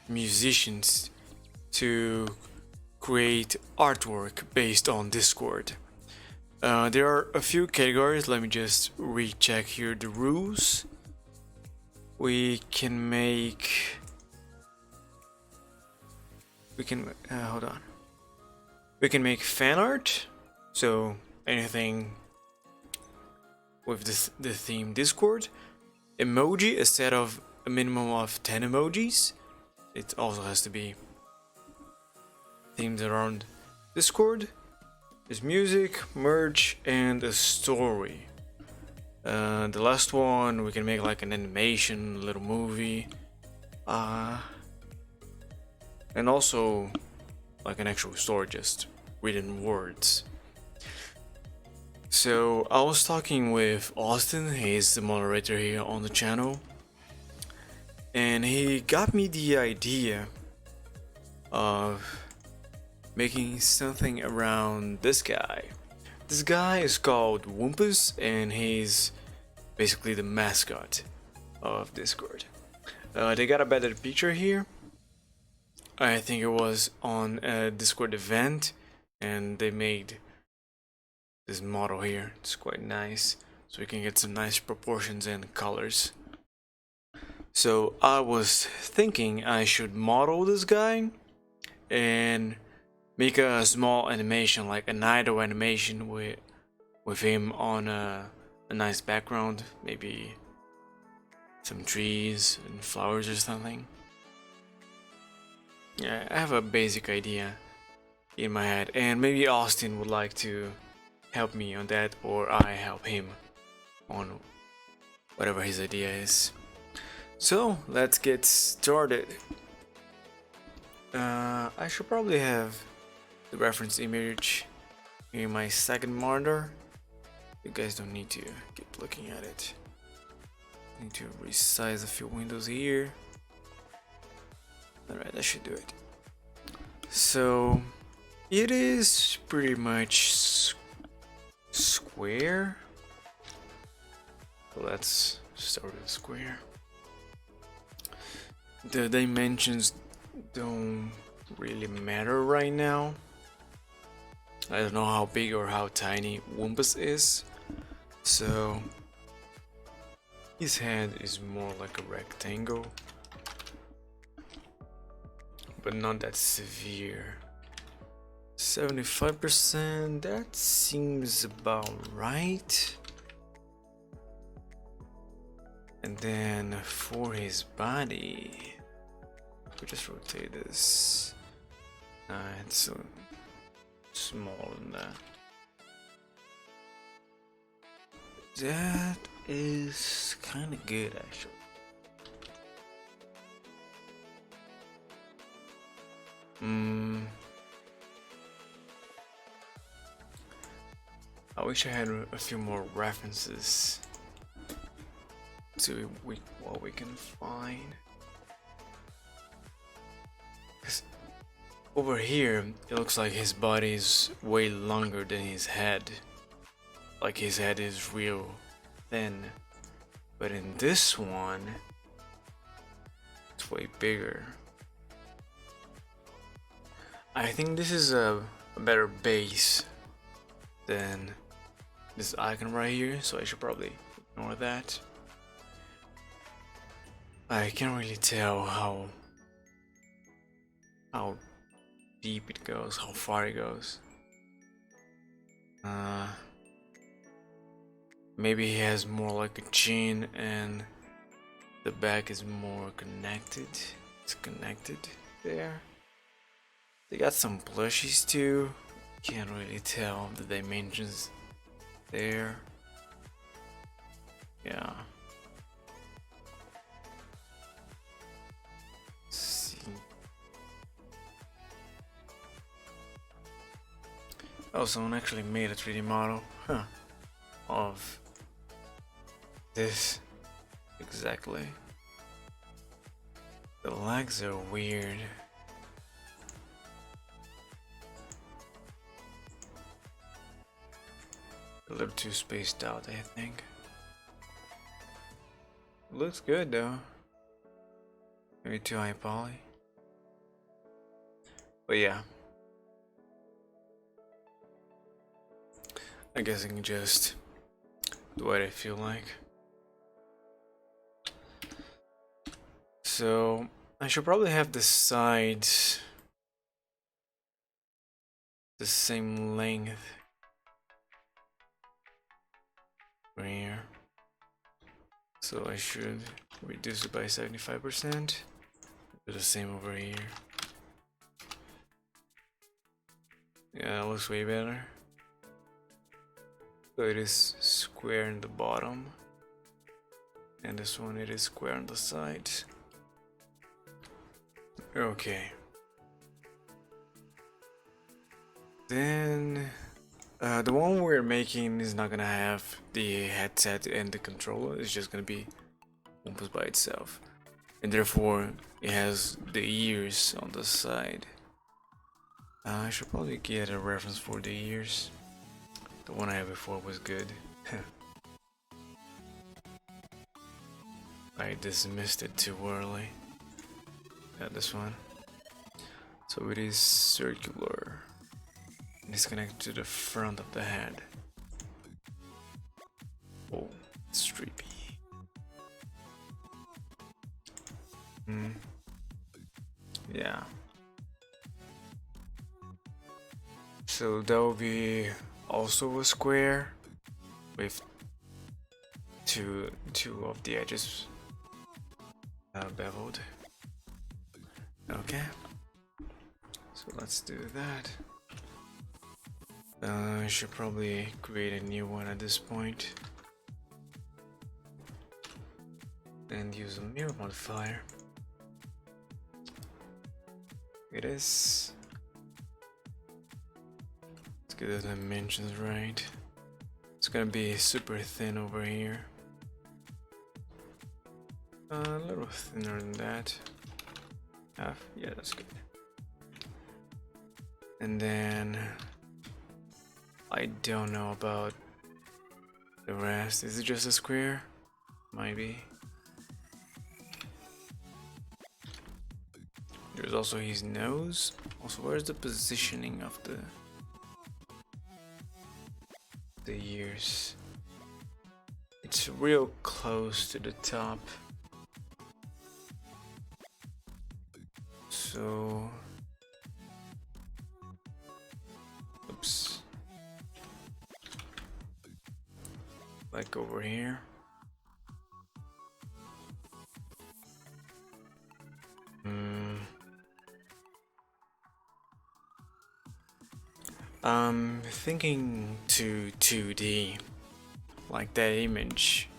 musicians to create artwork based on Discord. There are a few categories. Let me just recheck here the rules. We can make. Hold on. We can make fan art. So anything with the theme Discord. Emoji, a set of a minimum of 10 emojis. It also has to be themed around Discord. There's music, merch, and a story. The last one we can make like an animation, a little movie, and also like an actual story, just written words. So I was talking with Austin, he's the moderator here on the channel, and he got me the idea of making something around this guy. This guy is called Wumpus, and he's basically the mascot of Discord. They got a better picture here. I think it was on a Discord event, and they made this model here. It's quite nice, so we can get some nice proportions and colors. So I was thinking I should model this guy and make a small animation, like an idle animation with him on a nice background, maybe some trees and flowers or something. Yeah, I have a basic idea in my head, and maybe Austin would like to help me on that, or I help him on whatever his idea is. So let's get started. I should probably have the reference image in my second monitor. You guys don't need to keep looking at it. I need to resize a few windows here. Alright, that should do it. So it is pretty much square. Let's start with square. The dimensions don't really matter right now. I don't know how big or how tiny Wumpus is, so his head is more like a rectangle, but not that severe. 75%, that seems about right. And then for his body, we just rotate this. It's so small than that. That is kind of good, actually. I wish I had a few more references to what we can find. Over here, it looks like his body is way longer than his head. Like his head is real thin. But in this one, it's way bigger. I think this is a better base than this icon right here, so I should probably ignore that. I can't really tell how deep it goes, how far it goes. Maybe he has more like a chin and the back is more connected. It's connected there. They got some plushies too. Can't really tell the dimensions there. Yeah. Let's see. Oh, someone actually made a 3D model, of this exactly. The legs are weird. A little too spaced out, I think. Looks good though. Maybe too high poly. But yeah, I guess I can just do what I feel like. So I should probably have the sides the same length right here. So I should reduce it by 75%. Do the same over here. Yeah, it looks way better. So it is square in the bottom. And this one, it is square on the sides. Okay. Then the one we're making is not gonna have the headset and the controller. It's just gonna be Wumpus by itself, and therefore it has the ears on the side. I should probably get a reference for the ears. The one I had before was good. I dismissed it too early. Got this one. So it is circular. And it's connected to the front of the head. Oh, it's streepy. Yeah. So that will be also a square with two of the edges beveled. Okay. So let's do that. I should probably create a new one at this point and use a mirror modifier. It is. Let's get the dimensions right. It's gonna be super thin over here. A little thinner than that. Half, yeah, that's good. And then I don't know about the rest. Is it just a square? Might be. There's also his nose. Also, where's the positioning of the ears? It's real close to the top. So, oops. Like over here. I'm thinking to 2D, like that image.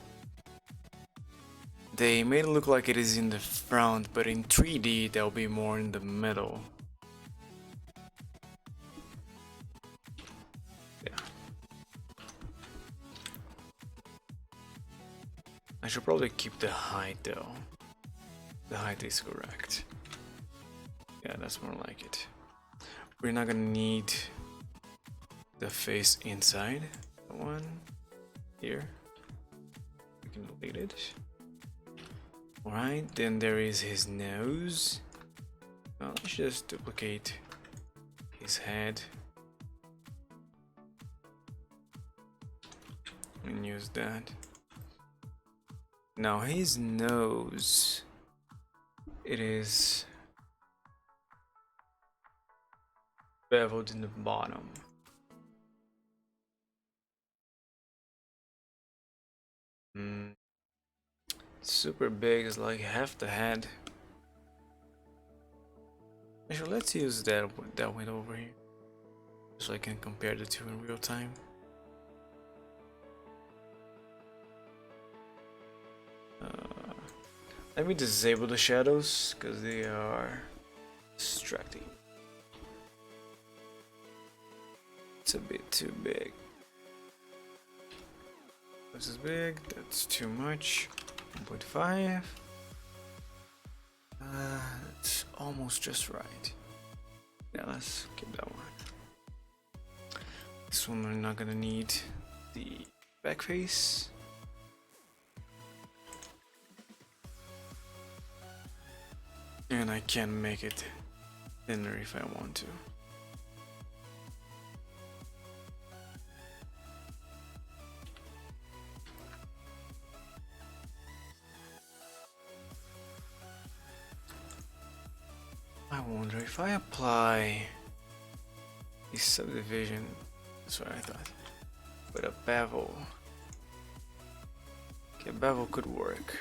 They made it look like it is in the front, but in 3D that'll be more in the middle. Yeah. I should probably keep the height though. The height is correct. Yeah, that's more like it. We're not gonna need the face inside the one here. We can delete it. Alright, then there is his nose. Well, let's just duplicate his head and use that. Now his nose, it is beveled in the bottom. Super big, is like half the head. Actually, let's use that one over here, so I can compare the two in real time. Let me disable the shadows because they are distracting. It's a bit too big. This is big, that's too much. 1.5. It's almost just right. Yeah, let's keep that one. This one we're not gonna need the back face. And I can make it thinner if I want to. I wonder if I apply the subdivision, that's what I thought, with a bevel. Okay, bevel could work.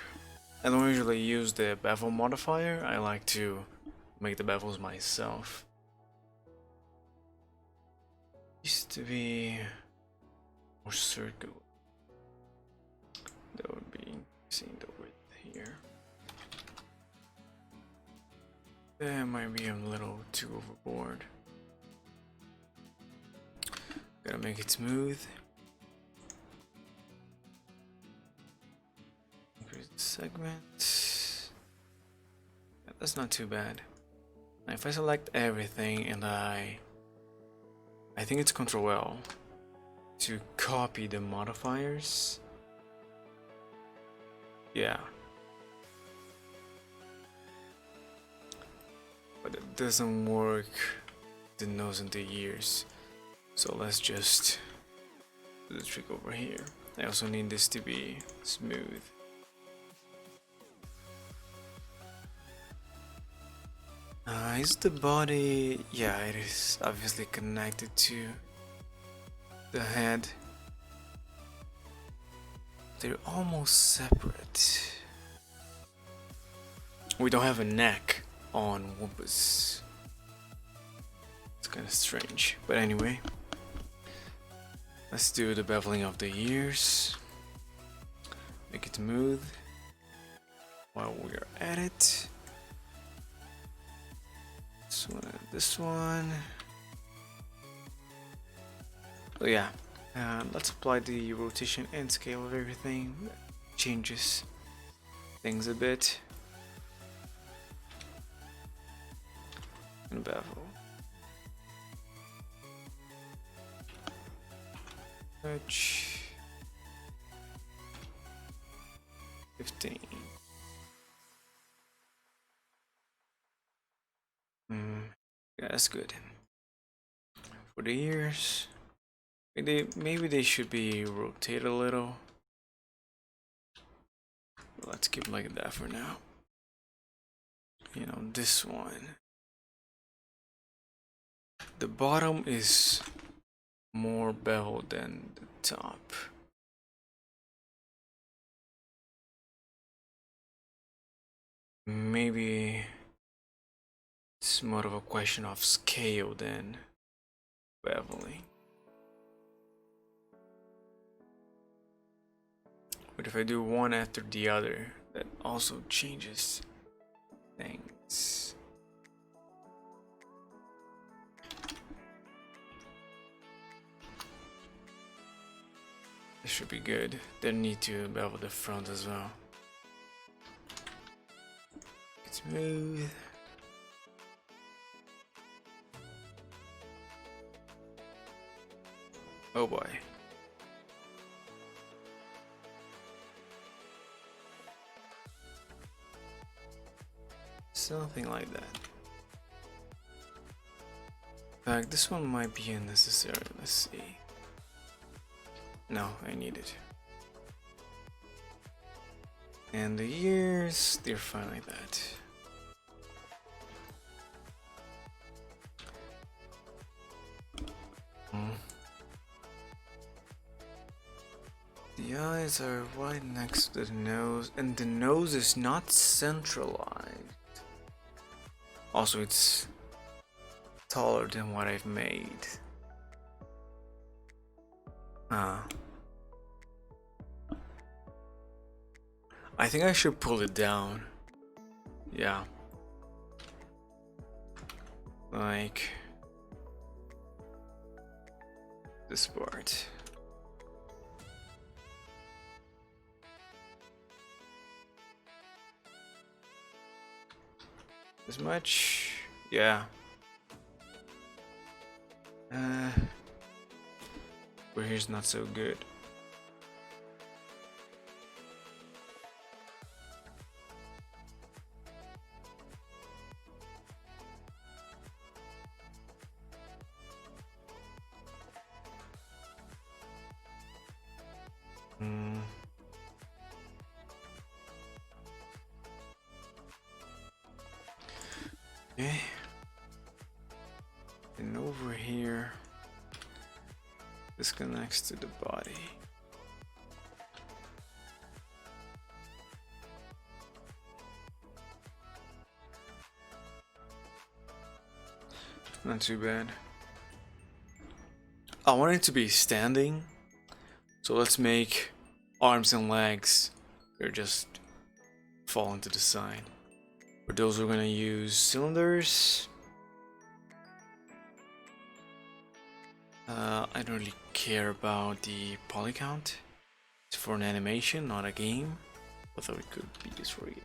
I don't usually use the bevel modifier, I like to make the bevels myself. Used to be more circular. That would be increasing the width here. That might be a little too overboard. Gotta make it smooth. Increase the segment. Yeah, that's not too bad. Now if I select everything and I think it's Ctrl L to copy the modifiers. Yeah. But it doesn't work the nose and the ears. So let's just do the trick over here. I also need this to be smooth. Is the body... yeah, it is obviously connected to the head. They're almost separate. We don't have a neck on Wumpus. It's kind of strange, but anyway. Let's do the beveling of the ears. Make it smooth while we're at it. This one and this one. So yeah, let's apply the rotation and scale of everything. Changes things a bit. And bevel. Touch. 15. Yeah, that's good. For the ears, maybe they should be rotated a little. Let's keep like that for now. You know, this one. The bottom is more beveled than the top. Maybe it's more of a question of scale than beveling. But if I do one after the other, that also changes things. This should be good. Then need to bevel the front as well. It's smooth. Oh boy. Something like that. In fact, this one might be unnecessary. Let's see. No, I need it. And the ears, they're fine like that. The eyes are right next to the nose, and the nose is not centralized. Also, it's taller than what I've made. I think I should pull it down. Yeah. Like this part. As much? Yeah. But here's not so good. Mm. Okay. And over here, this connects to the body. Not too bad. I want it to be standing, so let's make arms and legs. They're just falling to the side. For those we're gonna use cylinders. I don't really care about the poly count. It's for an animation, not a game. I thought it could be this for a game.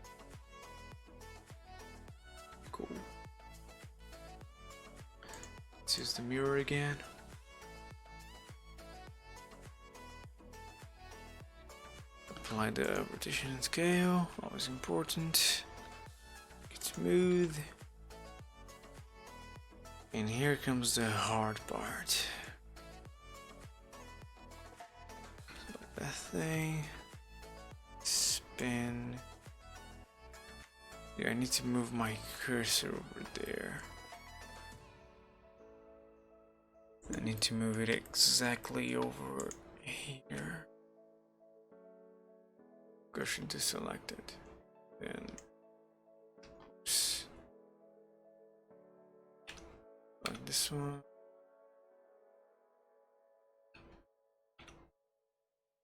Cool. Let's use the mirror again. Apply the rotation and scale, always important. Get smooth. And here comes the hard part. That thing. Spin. Yeah, I need to move my cursor over there. I need to move it exactly over here. Cursor to select it. Then oops. Like this one.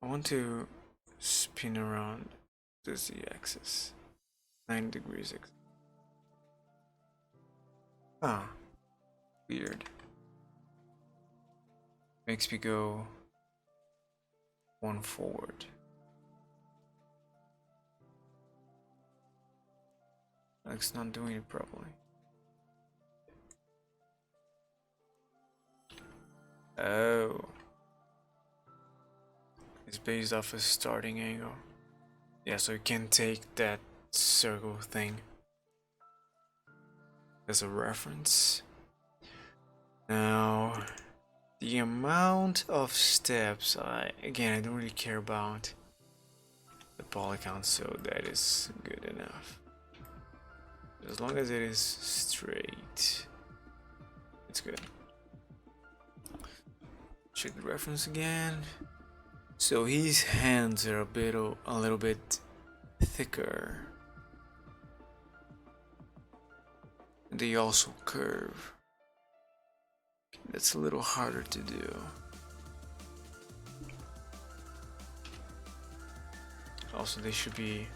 I want to spin around the z-axis. 9 degrees. Ah, weird. Makes me go one forward. Like it's not doing it properly. Oh. It's based off a starting angle. Yeah, so you can take that circle thing as a reference. Now, the amount of steps, I don't really care about the poly count, so that is good enough. As long as it is straight, it's good. Check the reference again. So his hands are a little bit thicker. And they also curve. That's a little harder to do. Also, they should be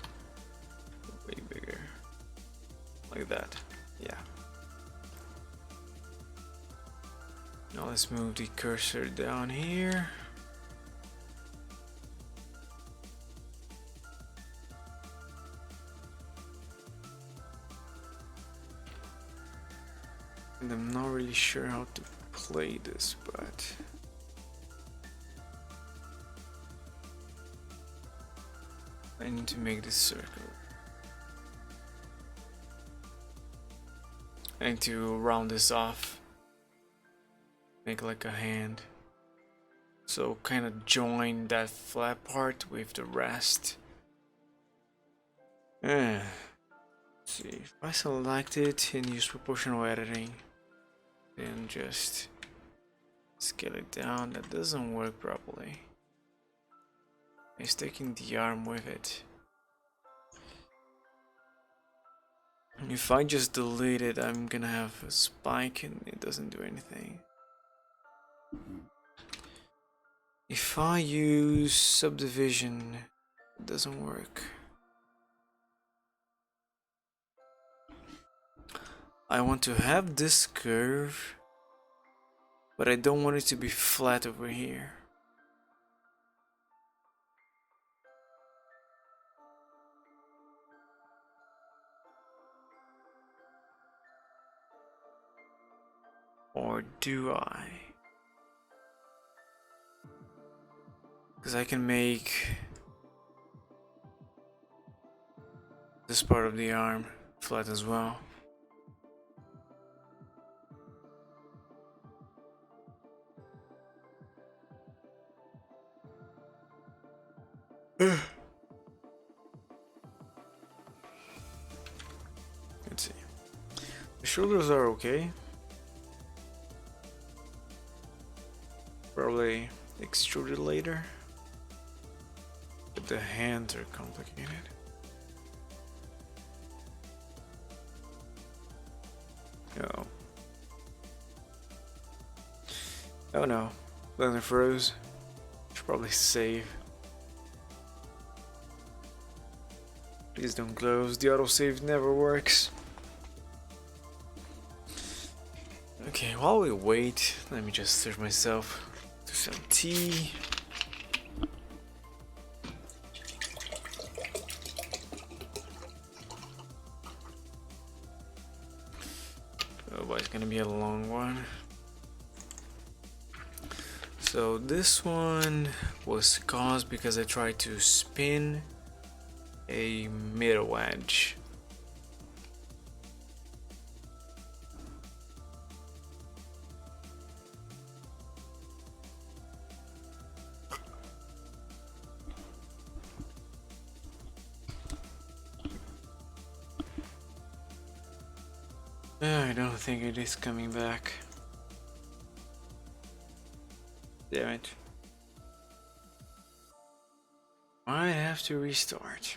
way bigger. Like that. Yeah. Now let's move the cursor down here. And I'm not really sure how to play this, but I need to make this circle. I need to round this off, make like a hand, so kind of join that flat part with the rest. Let's see, if I select it and use proportional editing, then just scale it down. That doesn't work properly. It's taking the arm with it. If I just delete it, I'm gonna have a spike and it doesn't do anything. If I use subdivision, it doesn't work. I want to have this curve, but I don't want it to be flat over here. Or do I? Because I can make this part of the arm flat as well. Let's see. The shoulders are okay. Probably extruded later. But the hands are complicated. Oh. Oh no. Blender froze. Should probably save. Please don't close. The autosave never works. Okay, while we wait, let me just serve myself to some tea. Oh boy, it's gonna be a long one. So this one was caused because I tried to spin a middle edge. I don't think it is coming back. Damn it. Might have to restart.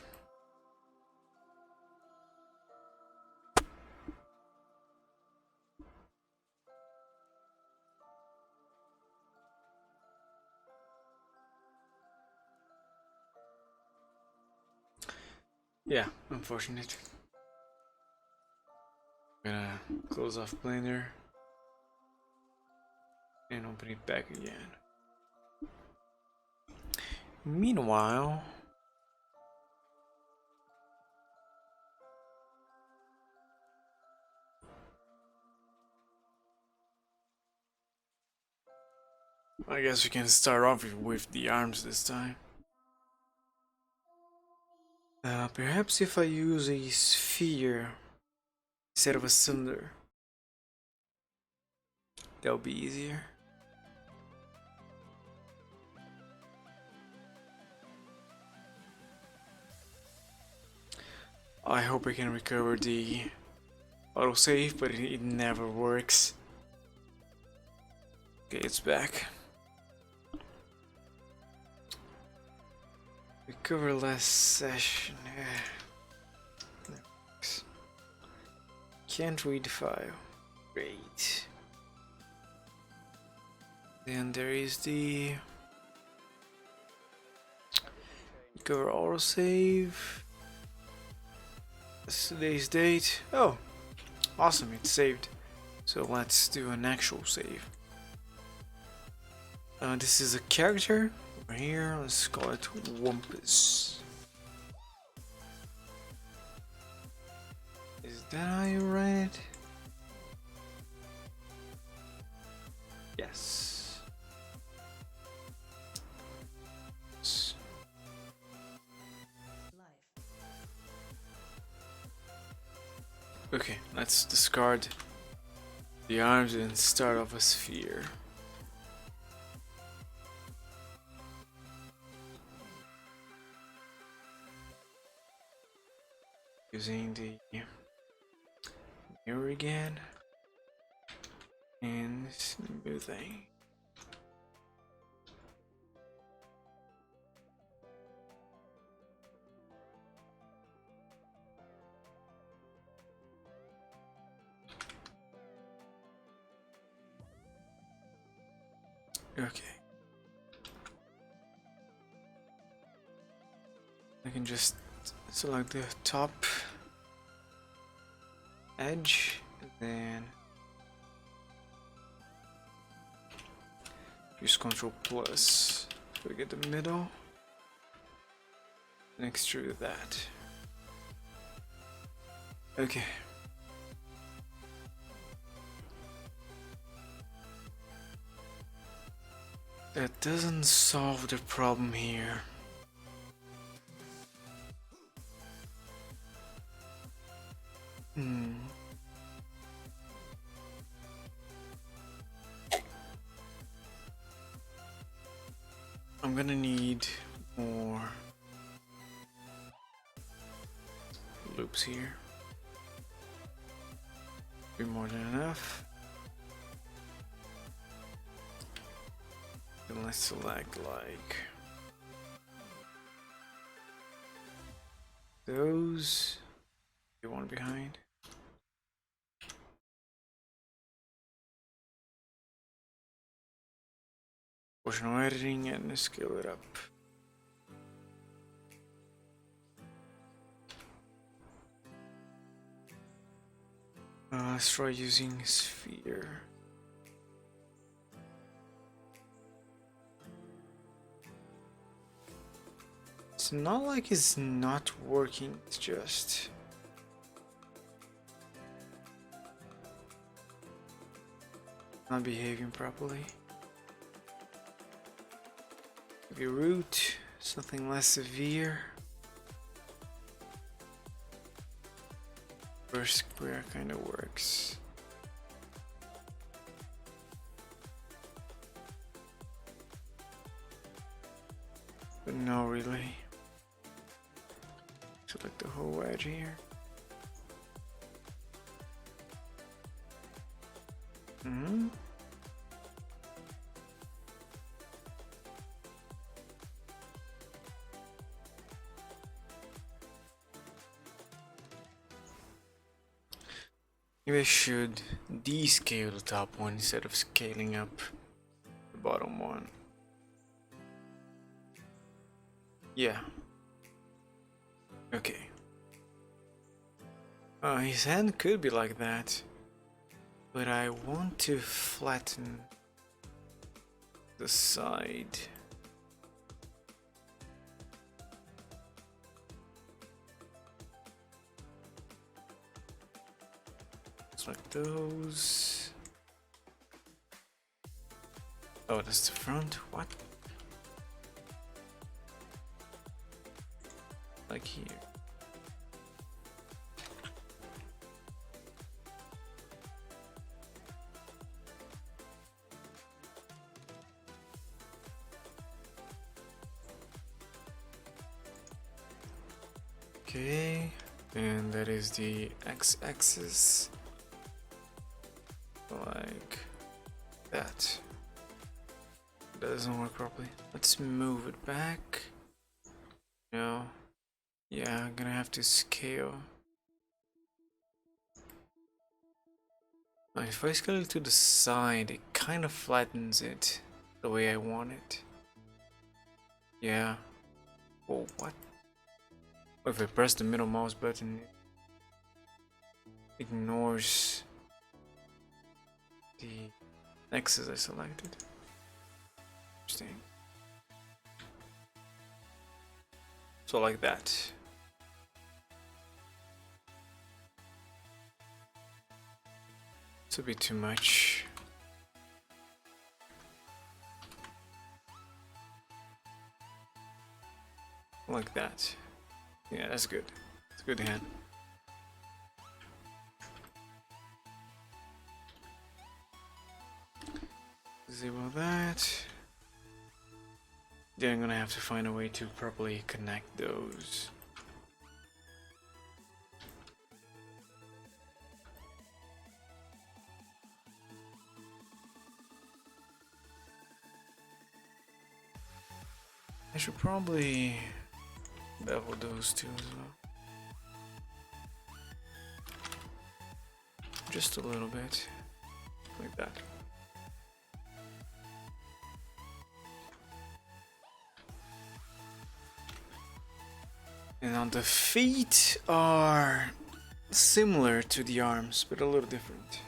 Yeah, unfortunate. I'm gonna close off Blender and open it back again. Meanwhile, I guess we can start off with the arms this time. Perhaps if I use a sphere instead of a cylinder, that'll be easier. I hope I can recover the autosave, but it never works. Okay, it's back. Recover last session. Can't read the file. Great. Then there is the recover autosave. That's today's date. Oh, awesome, it's saved. So let's do an actual save. This is a character over here. Let's call it Wumpus. Is that how you write it? Yes. Okay, let's discard the arms and start off a sphere. Using the mirror again and smoothing. Okay. I can just select the top edge and then use Ctrl plus so we get the middle and extrude that. Okay. That doesn't solve the problem here. I'm gonna need more loops here. Be more than enough. Then let's select like those. You want behind. Proportional editing and scale it up. Let's try using sphere. It's not like it's not working, it's just not behaving properly. Maybe root, something less severe. First square kind of works. But no, really. Select the whole wedge here. Maybe I should descale the top one instead of scaling up the bottom one. Yeah. Okay. His hand could be like that, but I want to flatten the side. Like those. Oh, that's the front. What? Like here. Okay, and that is the x-axis. Like that. That doesn't work properly. Let's move it back. No. Yeah, I'm gonna have to scale. If I scale it to the side, it kind of flattens it the way I want it. Yeah. Oh, what? If I press the middle mouse button, it ignores the X's I selected. Interesting. So like that. It's a bit too much. Like that. Yeah, that's good. It's a good hand. Disable that. Then I'm gonna have to find a way to properly connect those. I should probably bevel those two as well. Just a little bit, like that. And now the feet are similar to the arms, but a little different.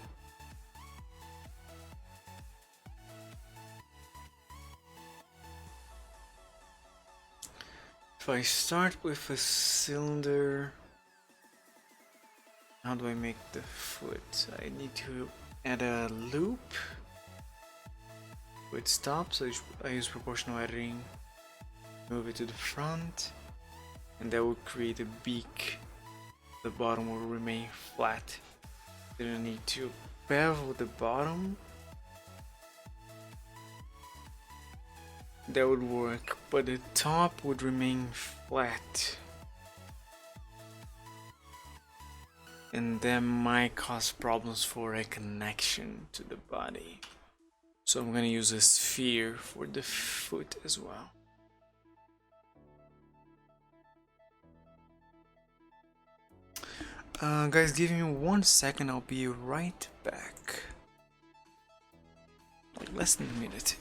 If I start with a cylinder, how do I make the foot? I need to add a loop with stop, so I use proportional editing, move it to the front, and that will create a beak. The bottom will remain flat. Then I need to bevel the bottom. That would work, but the top would remain flat. and that might cause problems for a connection to the body. So I'm gonna use a sphere for the foot as well. Guys, give me 1 second, I'll be right back. Like less than a minute.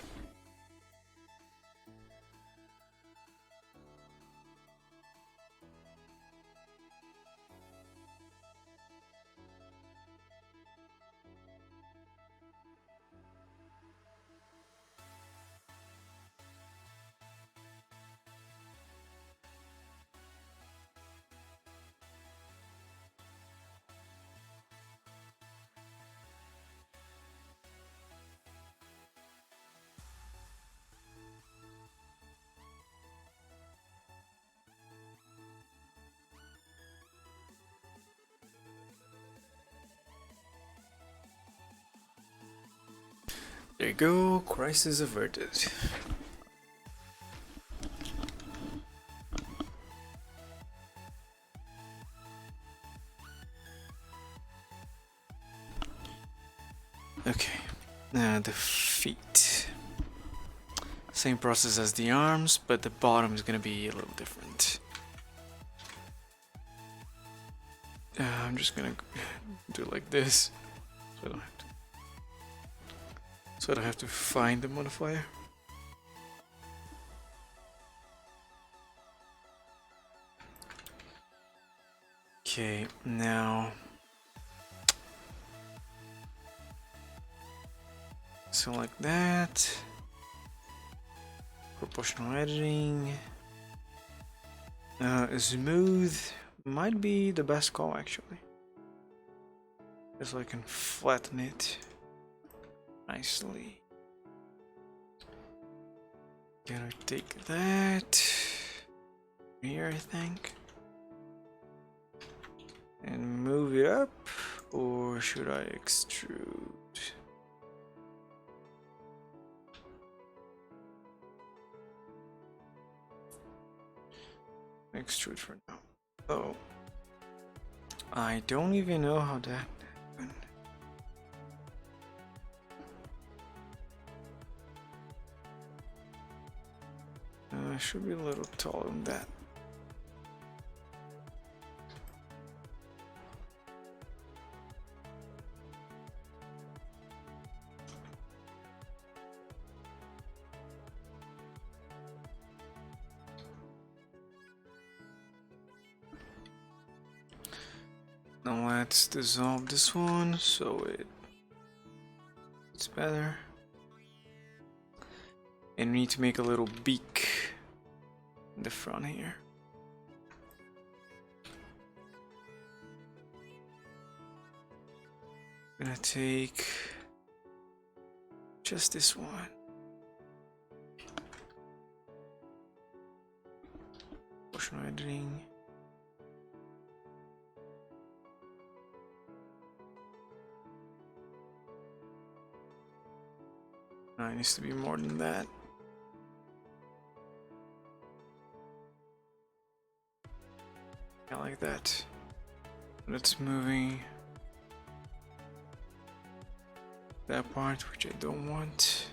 There you go, crisis averted. Okay, now the feet. Same process as the arms, but the bottom is gonna be a little different. I'm just gonna do it like this, so I don't have to find the modifier. Okay, now so like that. Proportional editing. Smooth might be the best call actually. Just so I can flatten it nicely. Gonna take that here, I think, and move it up, or should I extrude? Extrude for now. Oh, I don't even know how that happened. I should be a little taller than that. Now let's dissolve this one so it's better. And we need to make a little beak in the front here. I'm gonna take just this one. Proportional editing. No, it needs to be more than that. Yeah, like that. But it's moving that part, which I don't want.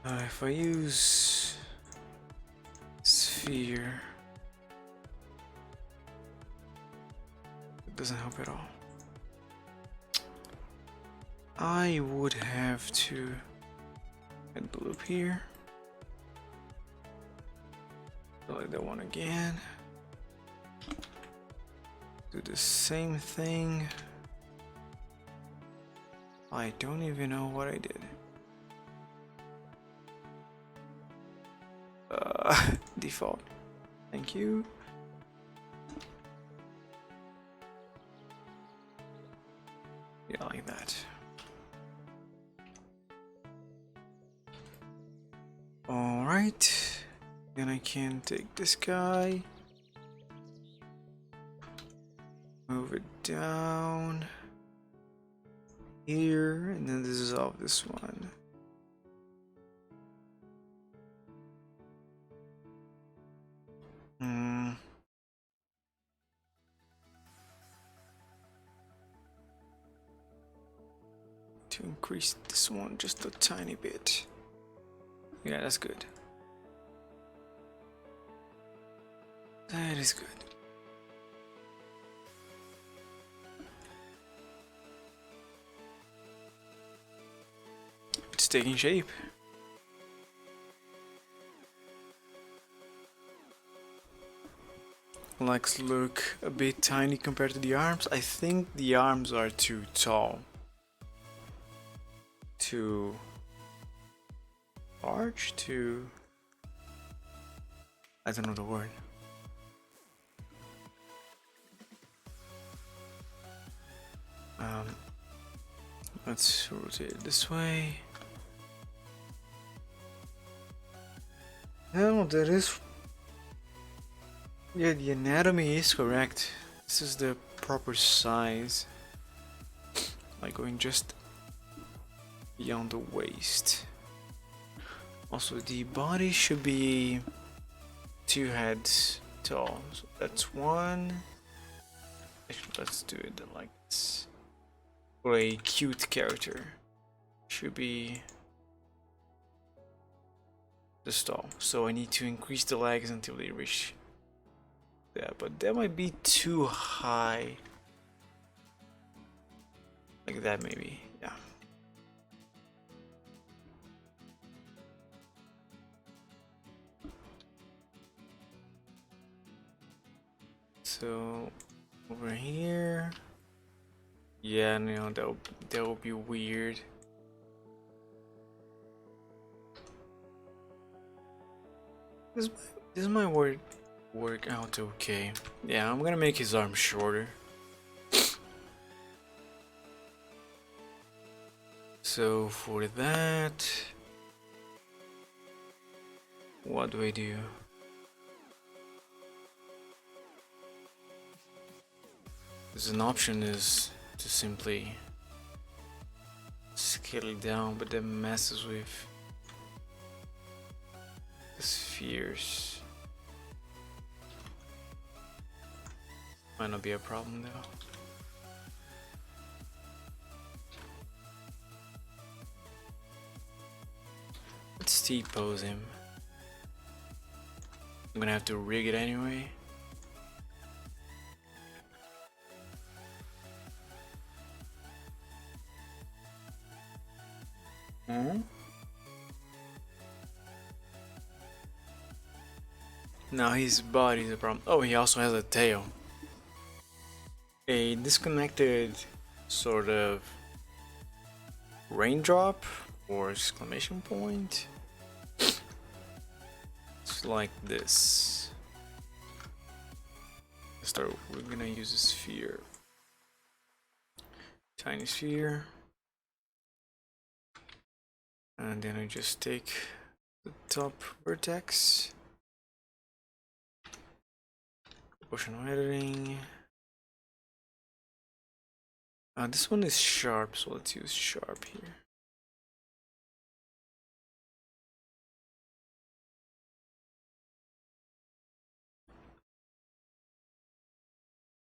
If I use sphere, it doesn't help at all. I would have to add the loop here. Select that one again. Do the same thing. I don't even know what I did. Default. Thank you. Yeah, like that. Alright. Then I can take this guy. Move it down here, and then dissolve this one. to increase this one just a tiny bit. Yeah, that's good. That is good. It's taking shape. Legs look a bit tiny compared to the arms. I think the arms are too tall. Too large? Too... I don't know the word. Let's rotate it this way. No, that is... Yeah, the anatomy is correct. This is the proper size. Like going just beyond the waist. Also, the body should be 2 heads tall. So that's 1. Actually, let's do it like this. For a cute character, should be this tall. So I need to increase the legs until they reach that, but that might be too high. Like that, maybe. Yeah. So over here. Yeah, no, that would be weird. This might work out okay. Yeah, I'm gonna make his arm shorter. So for that, what do I do? There's an option is to simply scale it down, but that messes with the spheres. Might not be a problem though. Let's T-pose him. I'm gonna have to rig it anyway. Now his body is a problem. Oh, he also has a tail. A disconnected sort of raindrop or exclamation point. It's like this. We're gonna use a sphere. Tiny sphere. And then I just take the top vertex. Proportional editing. This one is sharp, so let's use sharp here.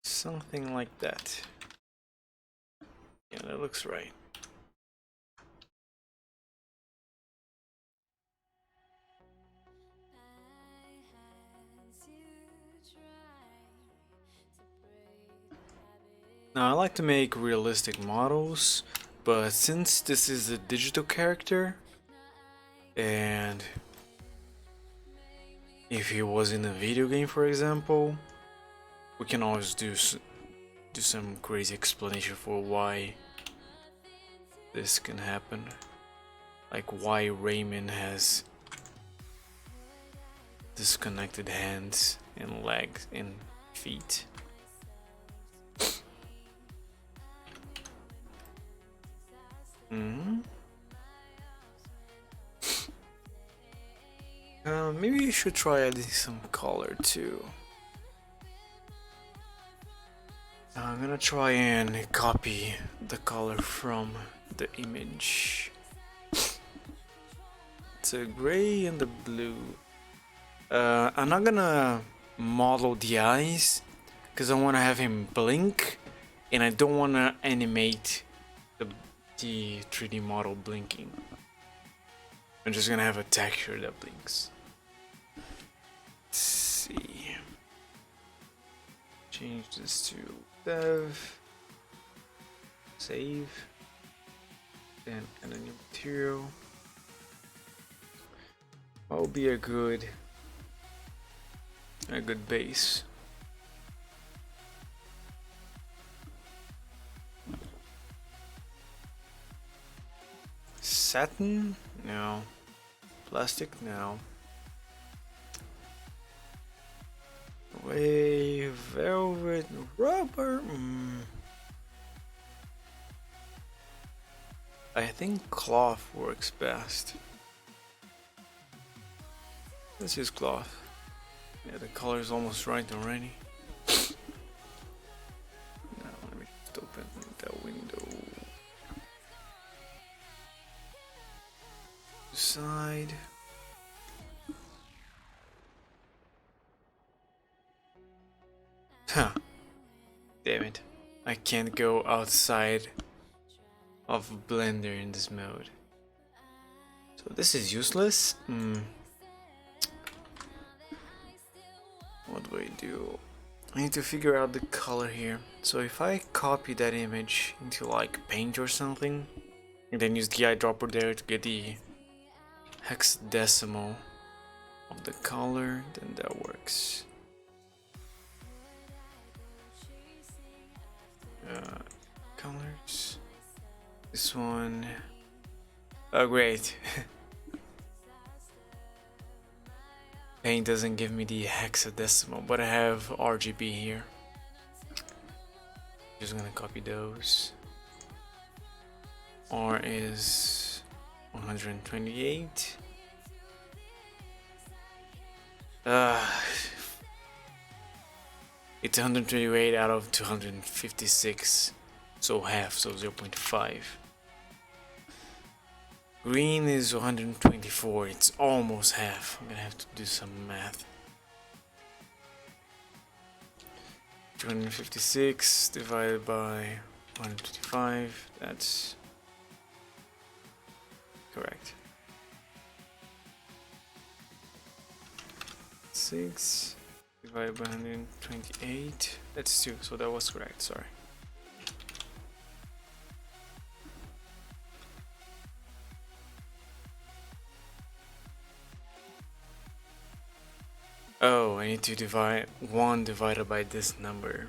Something like that. Yeah, that looks right. Now I like to make realistic models, but since this is a digital character, and if he was in a video game, for example, we can always do some crazy explanation for why this can happen, like why Raymond has disconnected hands and legs and feet. Maybe you should try adding some color too. I'm gonna try and copy the color from the image. It's a gray and the blue. I'm not gonna model the eyes because I want to have him blink, and I don't want to animate the 3D model blinking. I'm just gonna have a texture that blinks. Let's see. Change this to dev. Save. Then add a new material. What will be a good base? Satin? No. Plastic? No. Wave, velvet, rubber? I think cloth works best. Let's use cloth. Yeah, the color is almost right already. Now let me just open that window. Side. Huh. Damn it. I can't go outside of Blender in this mode. So this is useless. What do I do? I need to figure out the color here. So if I copy that image into like Paint or something, and then use the eyedropper there to get the hexadecimal of the color, then that works. Colors. This one. Oh great. Paint doesn't give me the hexadecimal, but I have RGB here. Just gonna copy those. R is 128. It's 128 out of 256, so half, so 0.5. Green is 124, it's almost half. I'm gonna have to do some math. 256 divided by 125, that's correct. 6 divided by 128, that's 2, so that was correct, sorry. Oh, I need to divide 1 divided by this number.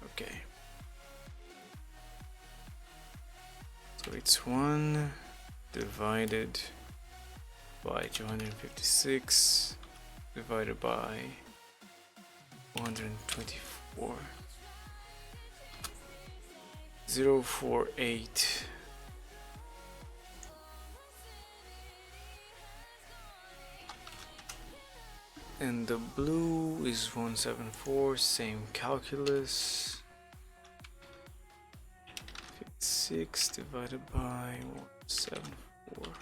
Okay. So it's 1 divided by 256 divided by 124. 0.48. And the blue is 174, same calculus. 56 divided by 174.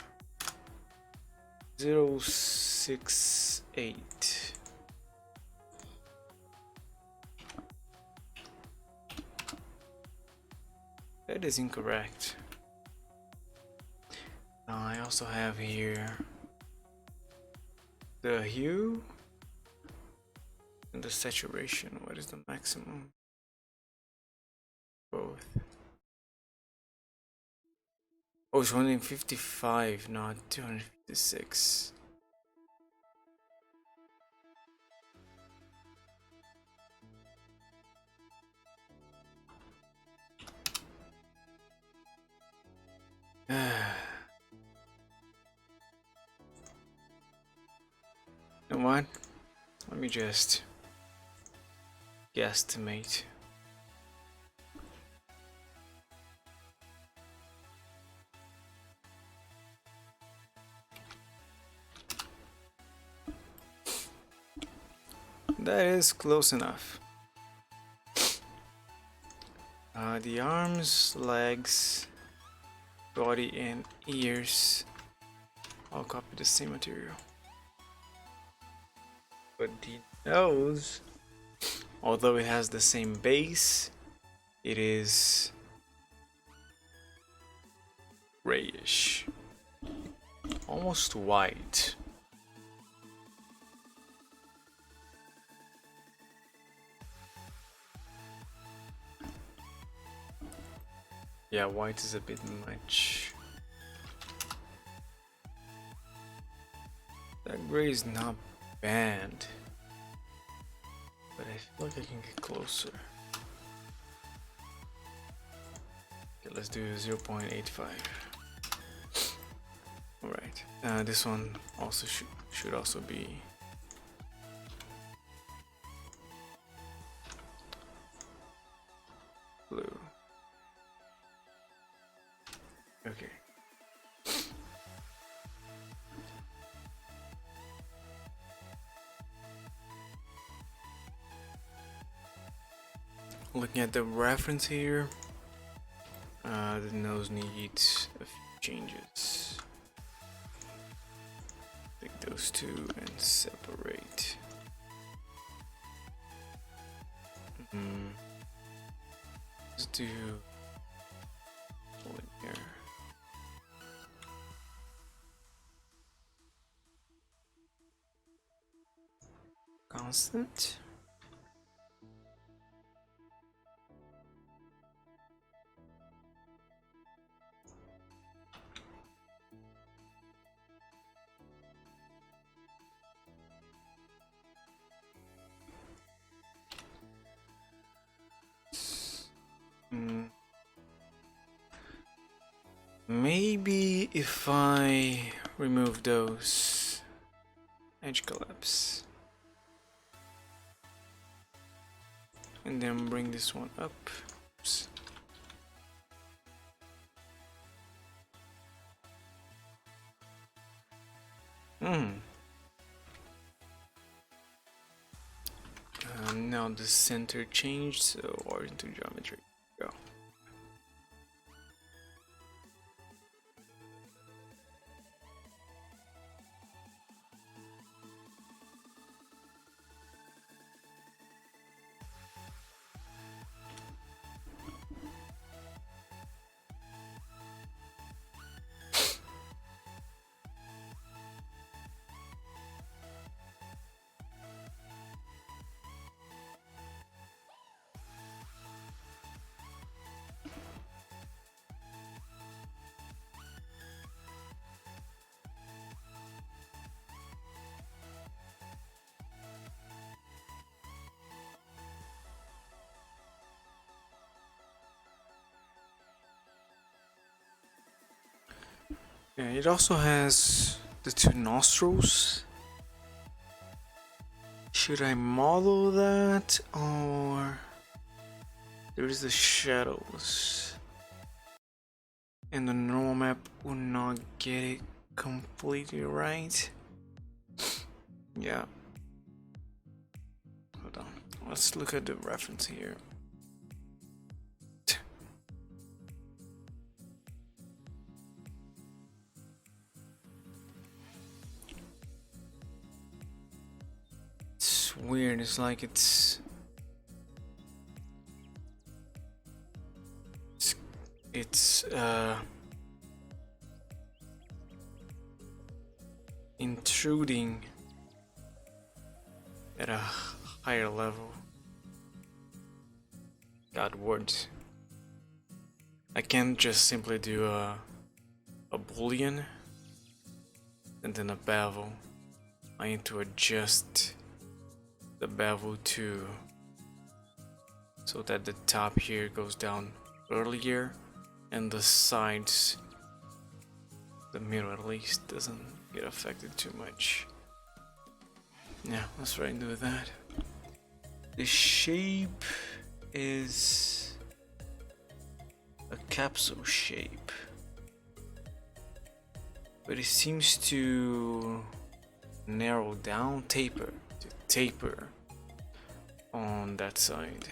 0.68. That is incorrect. I also have here the hue and the saturation. What is the maximum? Both. Oh, it's 155, not 256. You know what? Let me just guesstimate. That is close enough. The arms, legs, body, and ears. I'll copy the same material. But the nose, although it has the same base, it is grayish, almost white. Yeah, white is a bit much. That gray is not bad, but I feel like I can get closer. Okay, let's do 0.85. Alright, this one also should also be blue. Okay. Looking at the reference here, the nose needs a few changes. Take those two and separate. Let's do here. Constant. Maybe if I remove those edge collapse and then bring this one up. Oops. Now the center changed, so horizontal geometry. Go. Yeah, it also has the two nostrils. Should I model that, or there's the shadows and the normal map will not get it completely right? Yeah. Hold on. Let's look at the reference here. Weird, it's like it's intruding at a higher level. God words. I can't just simply do a boolean and then a bevel. I need to adjust the bevel too, so that the top here goes down earlier and the sides, the middle at least, doesn't get affected too much. Yeah, let's try and do that. The shape is a capsule shape, but it seems to narrow down, taper on that side,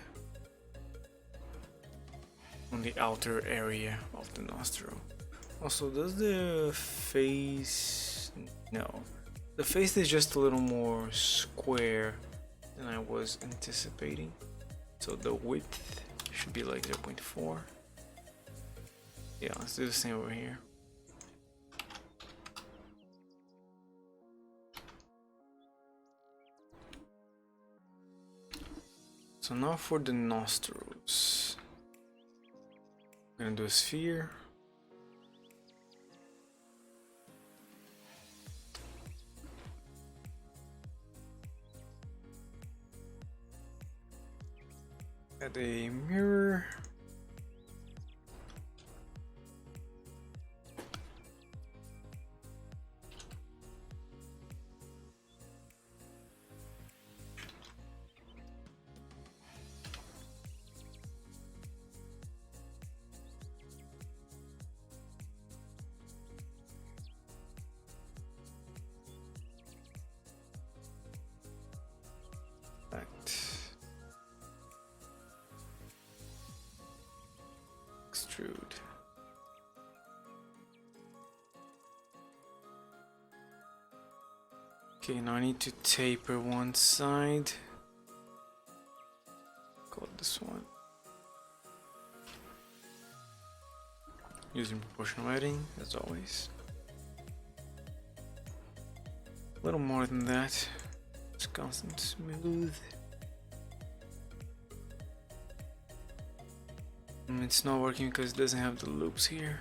on the outer area of the nostril. Also, does the face... no, the face is just a little more square than I was anticipating, so the width should be like 0.4. Yeah, let's do the same over here. So now for the nostrils. I'm gonna do a sphere. Add a mirror. Extrude. Okay, now I need to taper one side. Call this one. Using proportional lighting, as always. A little more than that. It's constant smooth. It's not working because it doesn't have the loops here.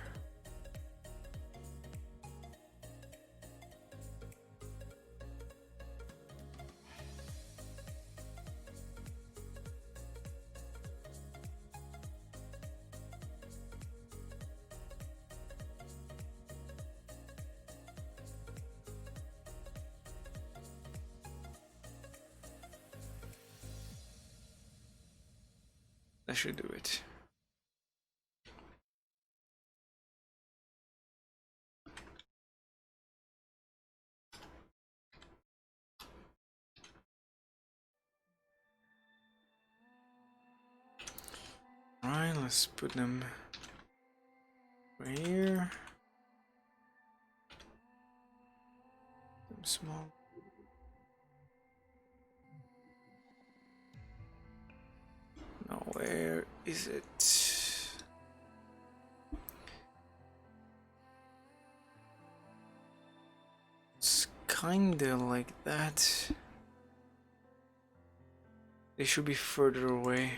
That should do it. Alright, let's put them right here. Them small. Now where is it? It's kinda like that. They should be further away.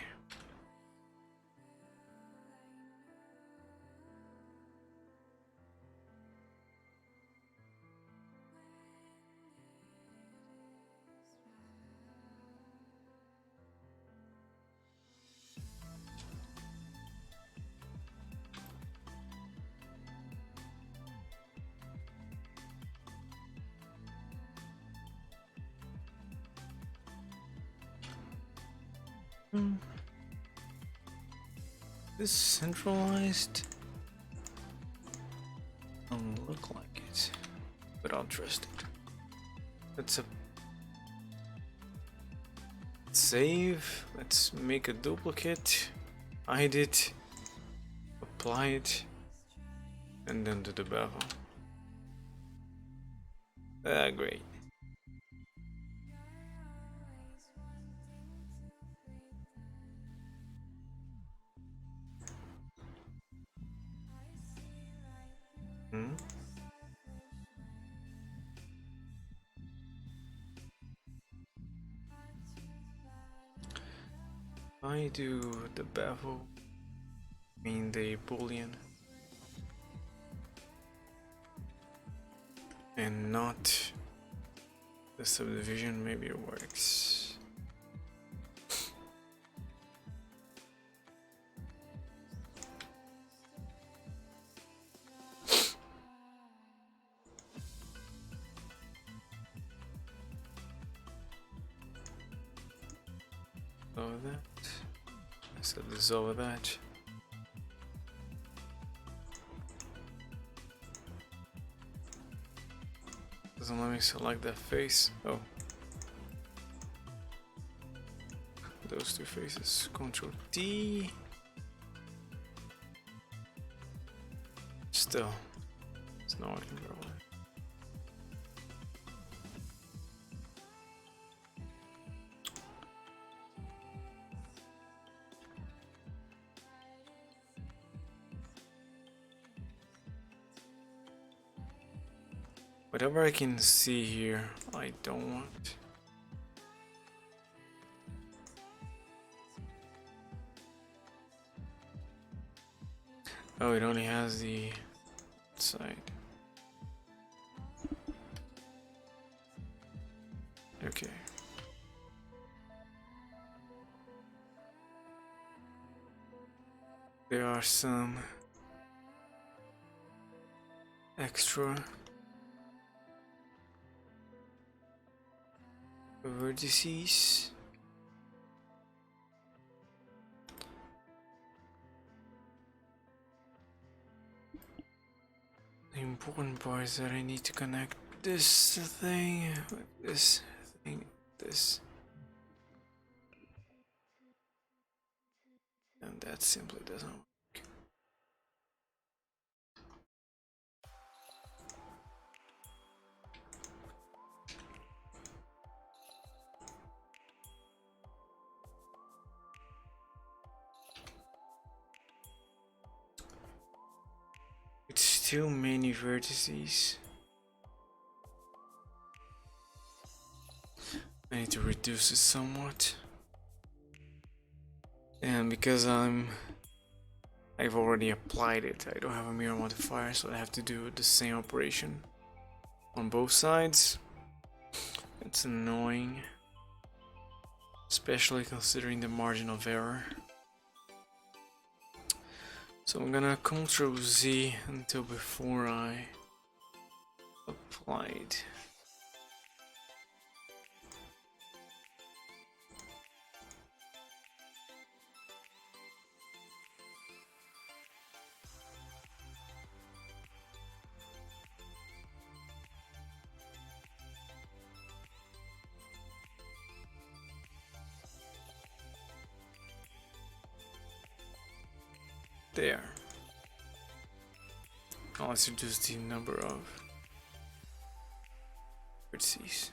This centralized doesn't look like it, but I'll trust it. Let's save. Let's make a duplicate, hide it, apply it, and then do the bevel. Great. I do the bevel, mean the boolean, and not the subdivision. Maybe it works. Over that. I said this over that. Doesn't let me select that face. Oh. Those two faces. Control T. Still. It's not working very well. Whatever I can see here, I don't want. Oh, it only has the side. Okay. There are some extra vertices. The important part is that I need to connect this thing with this thing, this. And that simply doesn't work. It's still many vertices. I need to reduce it somewhat. And because I've already applied it, I don't have a mirror modifier, so I have to do the same operation on both sides. It's annoying, especially considering the margin of error. So I'm gonna Ctrl Z until before I apply it. There. Now let's reduce the number of vertices.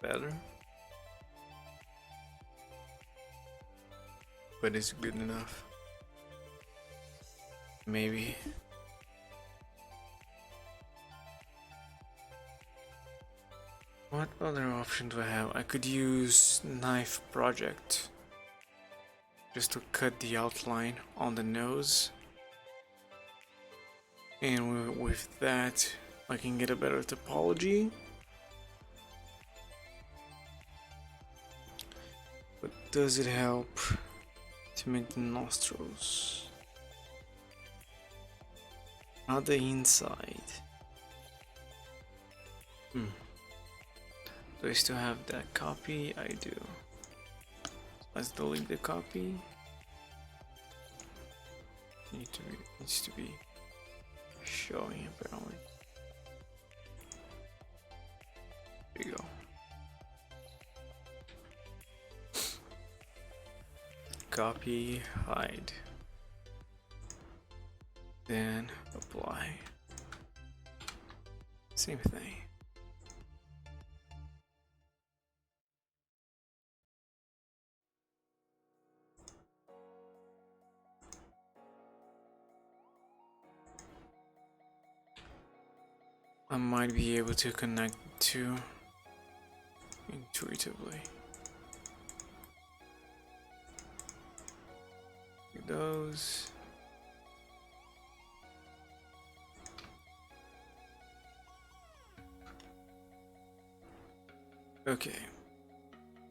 Better. But it's good enough. Maybe. What other option do I have? I could use knife project just to cut the outline on the nose, and with that I can get a better topology. But does it help to make the nostrils? Not the inside. Do I still have that copy? I do. Let's delete the copy. Needs to be showing apparently. There you go. Copy, hide. Then apply. Same thing. I might be able to connect the two intuitively. Those. Okay.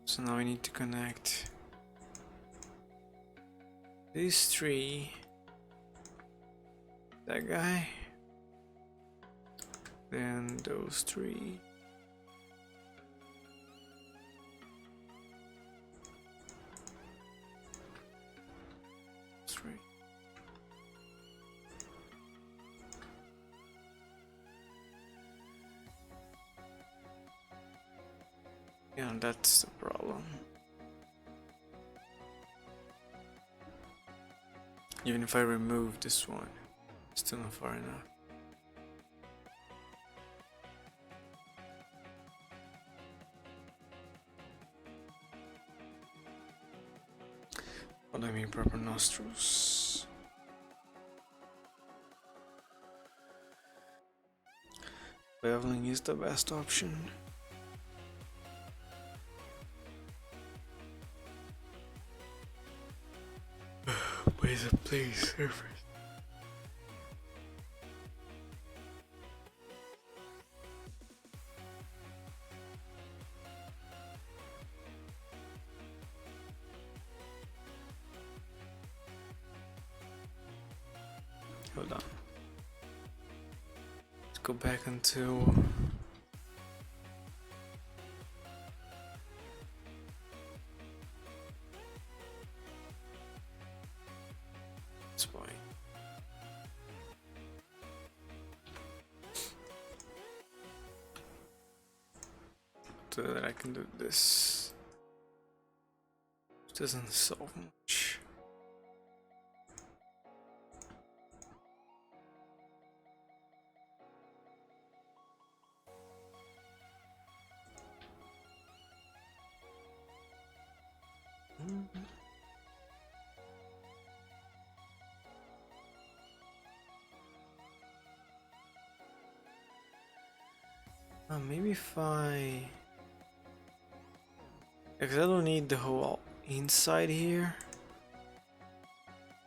So now I need to connect these three. That guy. Then those three. Three. Yeah, that's the problem. Even if I remove this one, it's still not far enough. Aligning proper nostrils. Beveling is the best option. Where's the place surface? Hold on. Let's go back until it's fine. So that I can do this. It doesn't solve much. Maybe if because I don't need the whole inside here.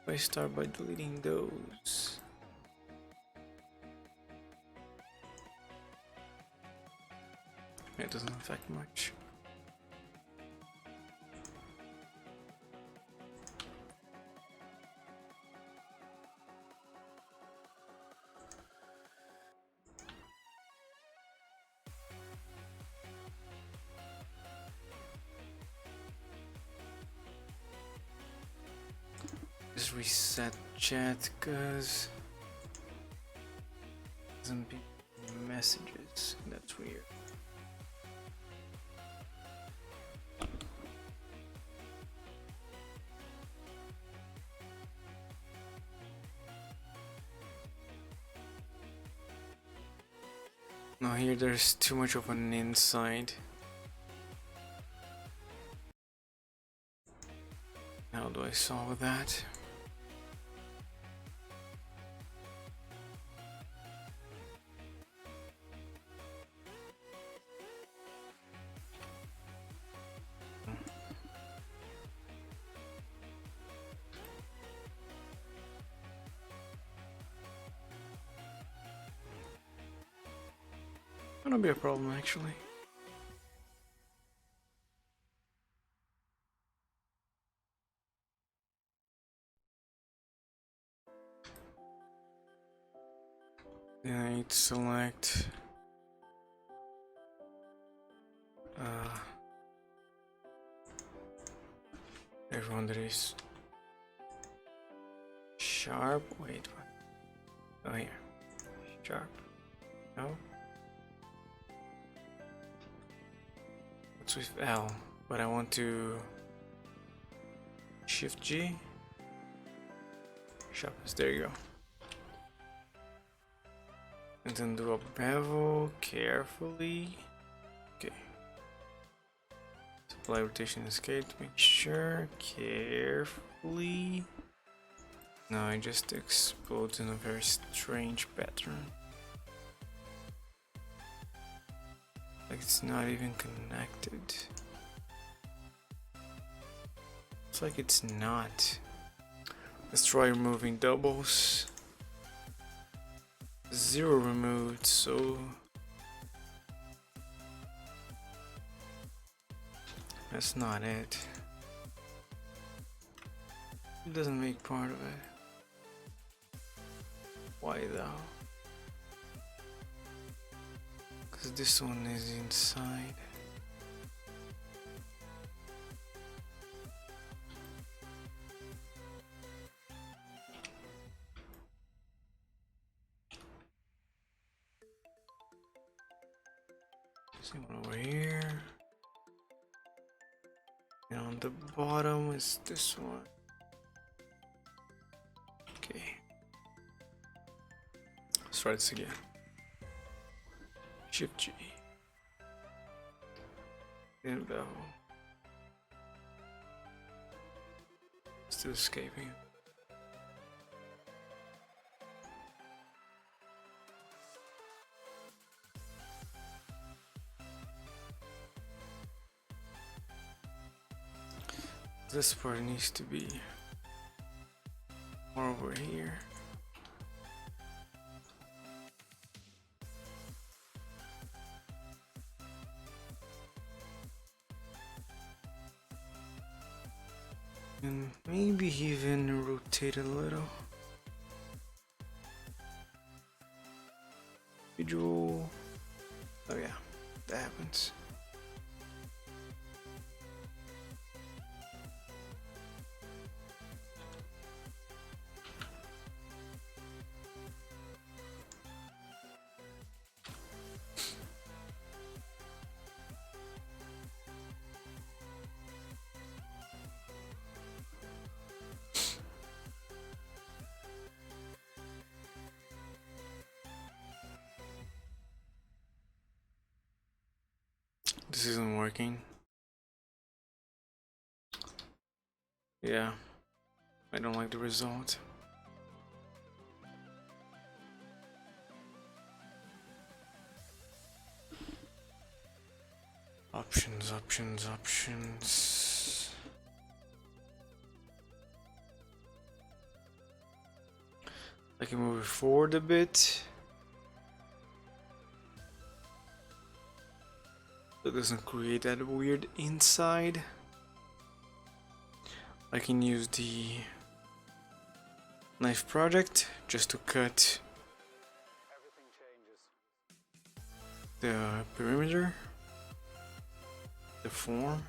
If I start by deleting those. It doesn't affect much. Just reset chat because doesn't be messages. That's weird. No, here there's too much of an inside. How do I solve that? Gonna be a problem actually. Then I need to select everyone that is sharp. Wait, what? Oh, here. Sharp. No. What's with L? But I want to Shift G. Sharpness. There you go. And then do a bevel carefully. Okay. Apply rotation and scale to make sure. Carefully. Now it just explodes in a very strange pattern. Like it's not even connected. It's like it's not. Let's try removing doubles. 0 removed, so that's not it. It doesn't make part of it. Why though? Because this one is inside. Same one over here. And on the bottom is this one. Okay. Let's try this again. Shift G. And bevel. It's still escaping. This part needs to be more over here. And maybe even rotate a little. Visual. Oh yeah, that happens. This isn't working. Yeah, I don't like the result. Options, options, options. I can move it forward a bit. So it doesn't create that weird inside. I can use the knife project just to cut the perimeter, the form.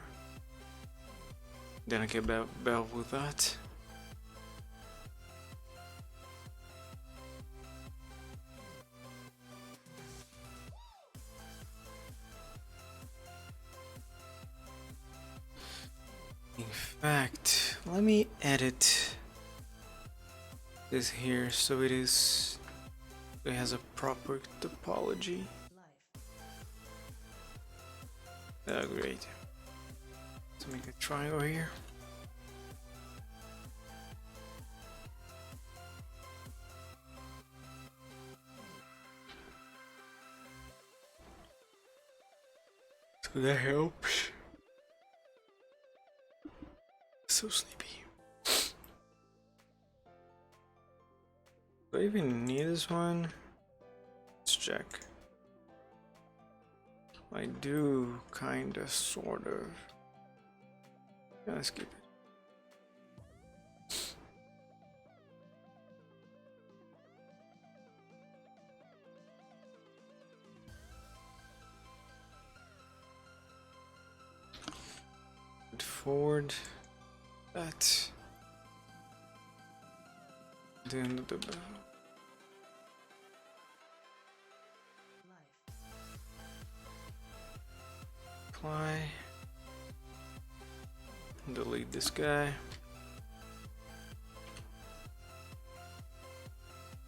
Then I can bevel with that. In fact, let me edit this here so it has a proper topology. Oh, great. Let's make a triangle here. So that helps. So sleepy. Do I even need this one? Let's check. I do, kinda, sort of. Yeah, let's keep it. Forward. That. Then the apply. Delete this guy.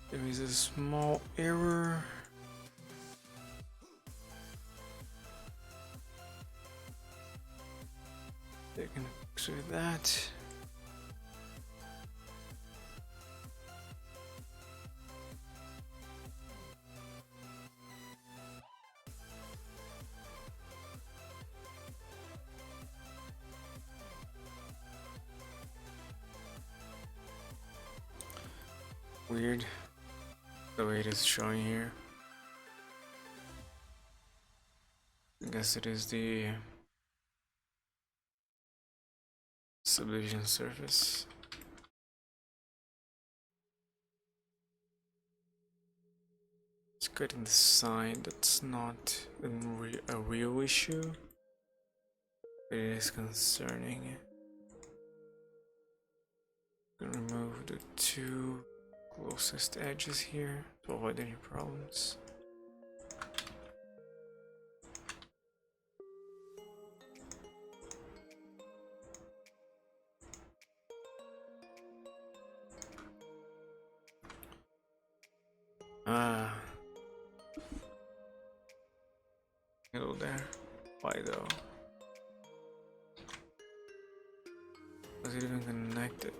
There is a small error. They can fix with that. Weird the way it is showing here. I guess it is the subdivision surface. It's cutting the side. That's not a real issue. It is concerning. Remove the two closest edges here to avoid any problems. Hello there. Why though? Does it even even connected.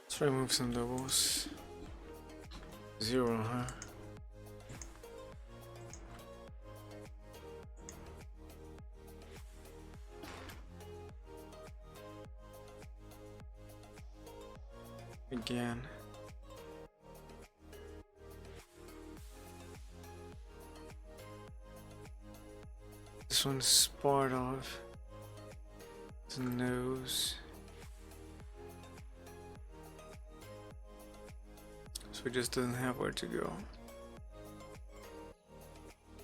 Let's remove some doubles. 0, huh? Again. This one's part of the nose. So it just doesn't have where to go.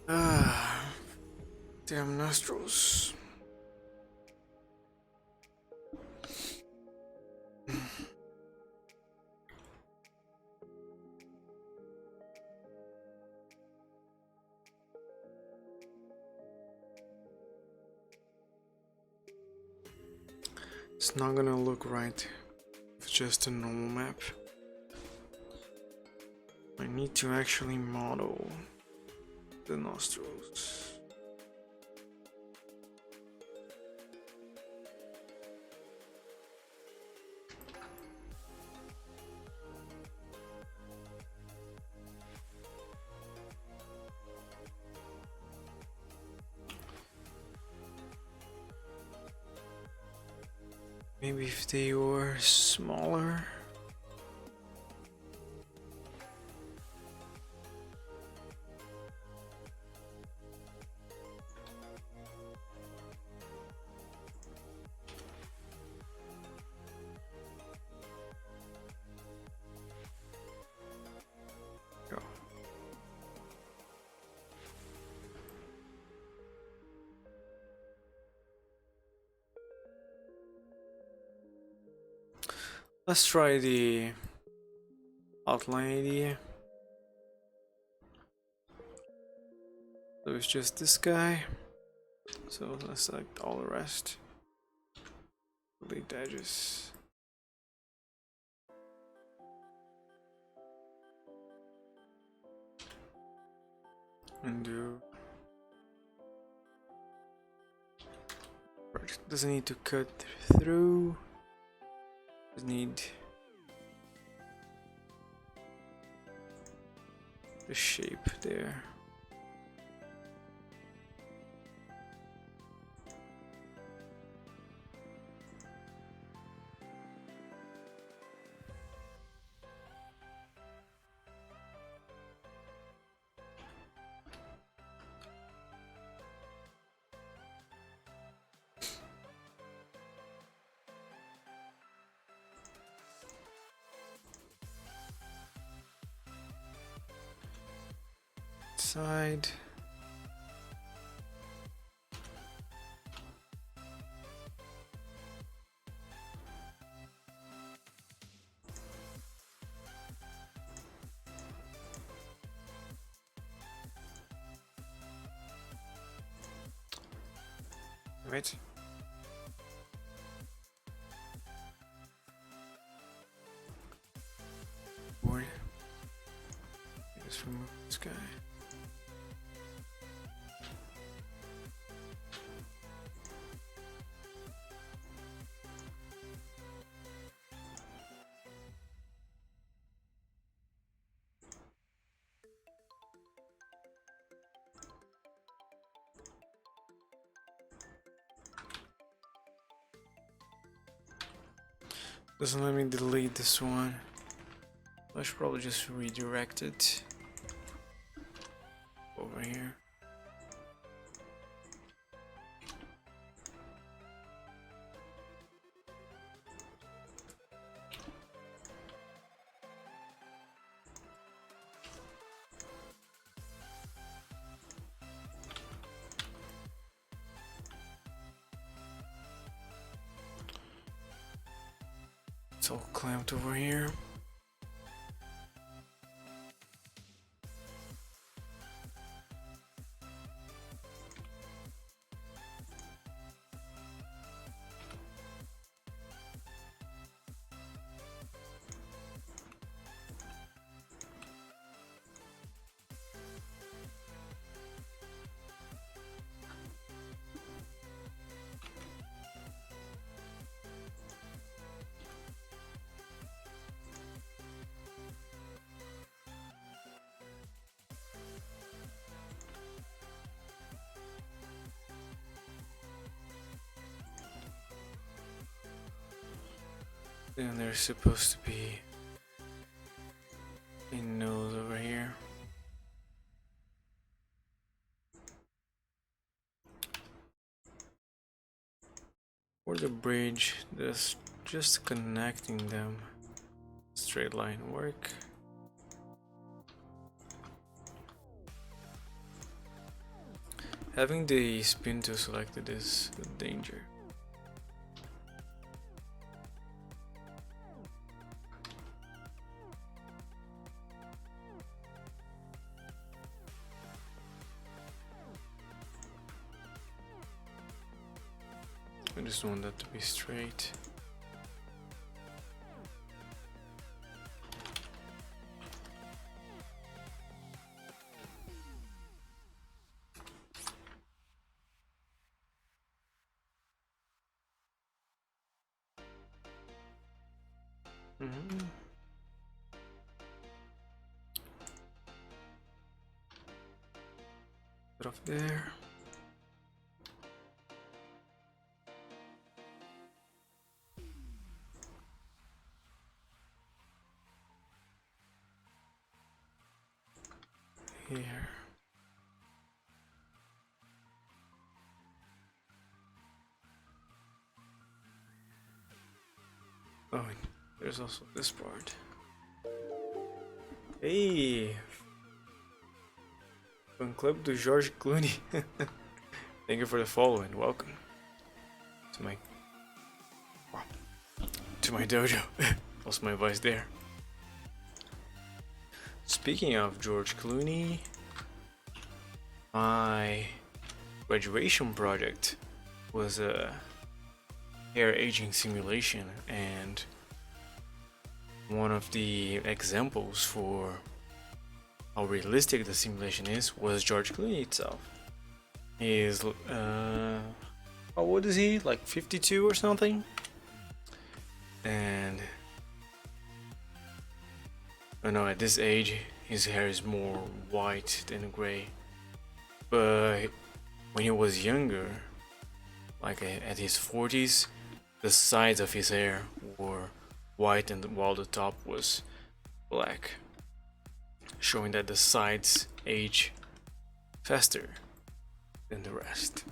Ah, damn nostrils. It's not gonna look right if it's just a normal map. I need to actually model the nostrils. Maybe if they were smaller. Go. Let's try the outline idea. So it's just this guy. So let's select all the rest. Delete edges. Undo. Doesn't need to cut through. Just need the shape there. Side. Wait. Board. Just remove this guy. Doesn't let me delete this one. I should probably just redirect it over here. It's all clamped over here. Then there's supposed to be a nose over here. Or the bridge that's just connecting them. Straight line work. Having the spin tool selected is a danger. I just want that to be straight. Put off there. Here. Oh, there's also this part. Hey! Fan club do George Clooney. Thank you for the follow and welcome to my dojo. Lost my voice there. Speaking of George Clooney, my graduation project was a hair aging simulation, and one of the examples for how realistic the simulation is was George Clooney itself. He is, how old is he? Like 52 or something? And I know at this age his hair is more white than gray, but when he was younger, like at his 40s, the sides of his hair were white and while the top was black, showing that the sides age faster than the rest.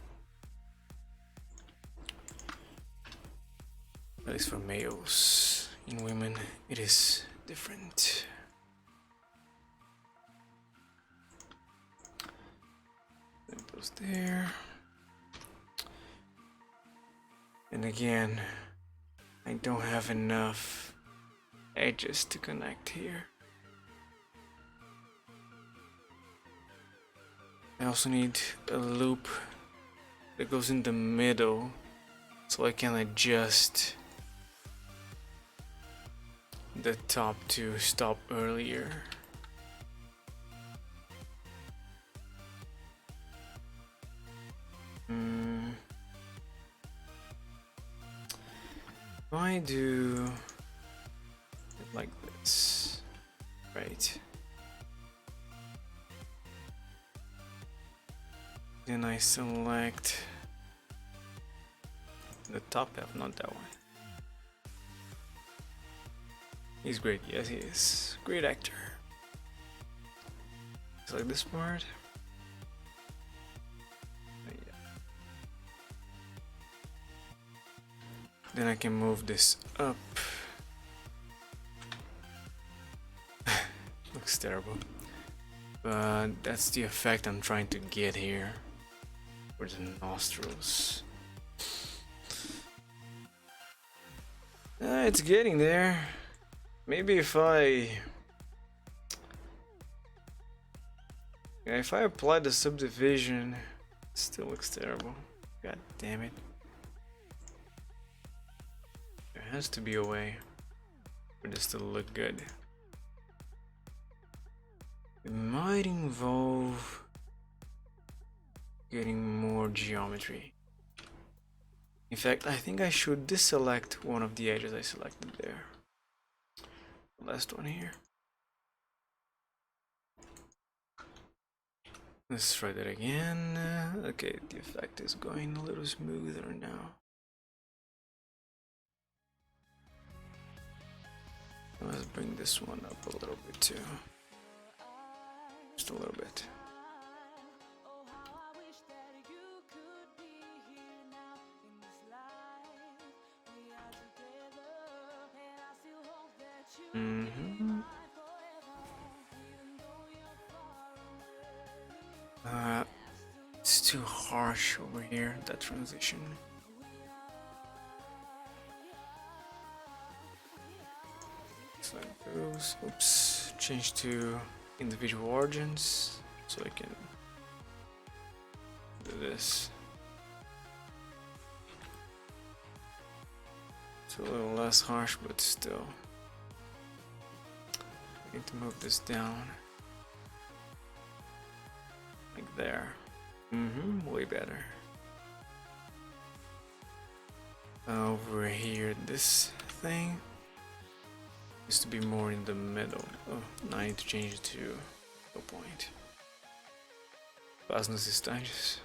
At least for males. In women, it is different. That goes there. And again, I don't have enough edges to connect here. I also need a loop that goes in the middle so I can adjust the top to stop earlier. If I do it like this, right? Then I select the top half, not that one. He's great, yes he is. Great actor. Select this part. Yeah. Then I can move this up. Looks terrible. But that's the effect I'm trying to get here. For the nostrils. It's getting there. Maybe if I apply the subdivision, it still looks terrible. God damn it. There has to be a way for this to look good. It might involve getting more geometry. In fact, I think I should deselect one of the edges I selected there. The last one here. Let's try that again. Okay, the effect is going a little smoother now. Let's bring this one up a little bit too. Just a little bit. It's too harsh over here, that transition. Just like those. Oops. Change to individual origins so I can do this. It's a little less harsh, but still. I need to move this down. Like there. Way better. Over here, this thing used to be more in the middle. Oh, now I need to change it to a point. Faz-nos estágios.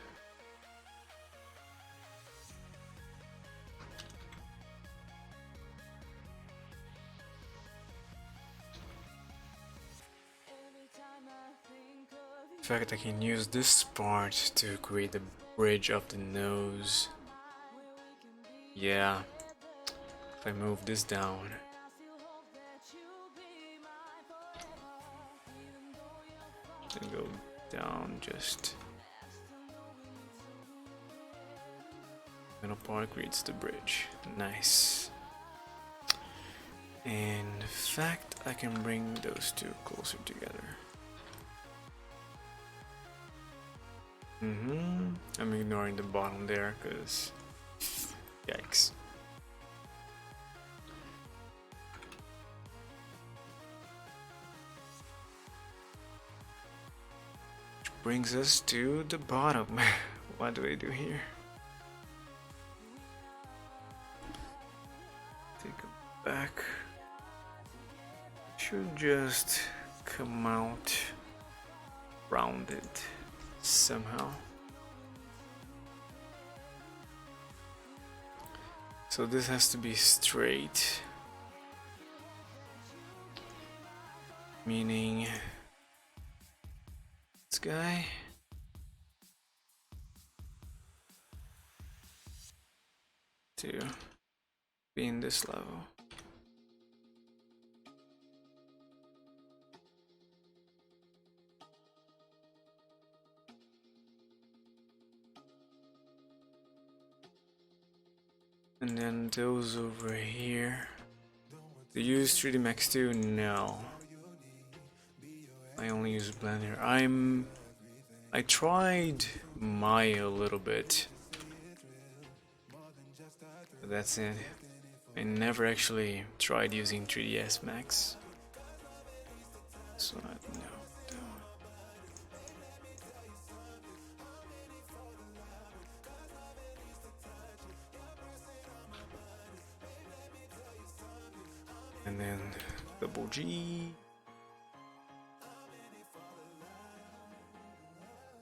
In fact, I can use this part to create the bridge of the nose. Yeah, if I move this down. Then go down just. Middle part creates the bridge. Nice. In fact, I can bring those two closer together. I'm ignoring the bottom there because yikes. Which brings us to the bottom. What do I do here? Take it back. Should just come out rounded somehow. So this has to be straight, meaning this guy to be in this level. And then those over here. Do you use 3D Max 2? No. I only use Blender. I tried Maya a little bit. But that's it. I never actually tried using 3ds Max. So no. And then double G.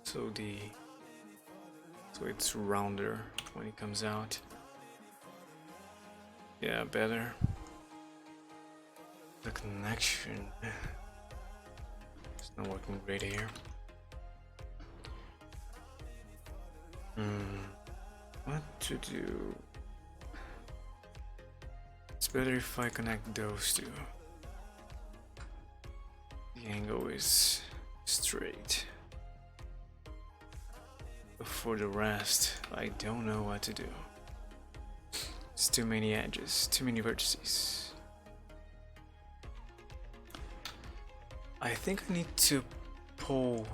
So it's rounder when it comes out. Yeah, better. The connection is not working great here. What to do? It's better if I connect those two. The angle is straight. But for the rest, I don't know what to do. It's too many edges, too many vertices. I think I need to pull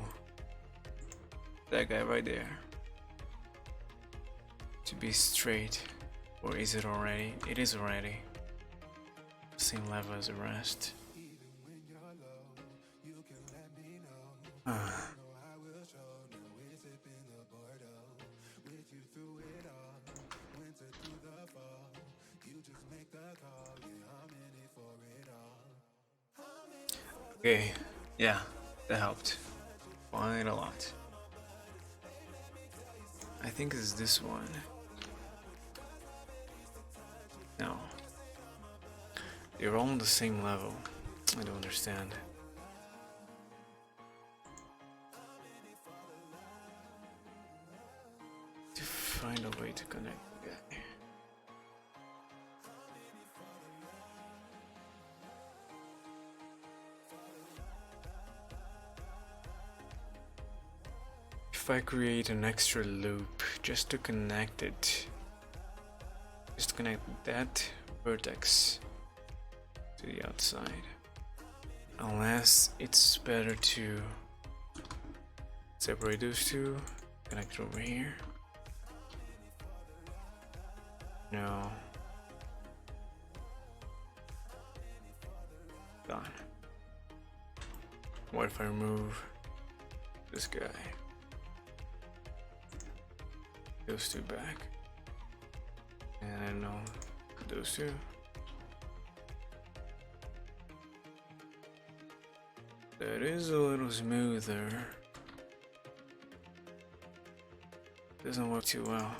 that guy right there to be straight. Or is it already? It is already. Same level as the rest. Okay, yeah, that helped quite a lot. I think it's this one. They're all on the same level. I don't understand. To find a way to connect the guy. If I create an extra loop just to connect it, just to connect that vertex to the outside, unless it's better to separate those two, connect over here. No. Done. What if I remove this guy? Those two back. And I know those two. That is a little smoother. Doesn't work too well.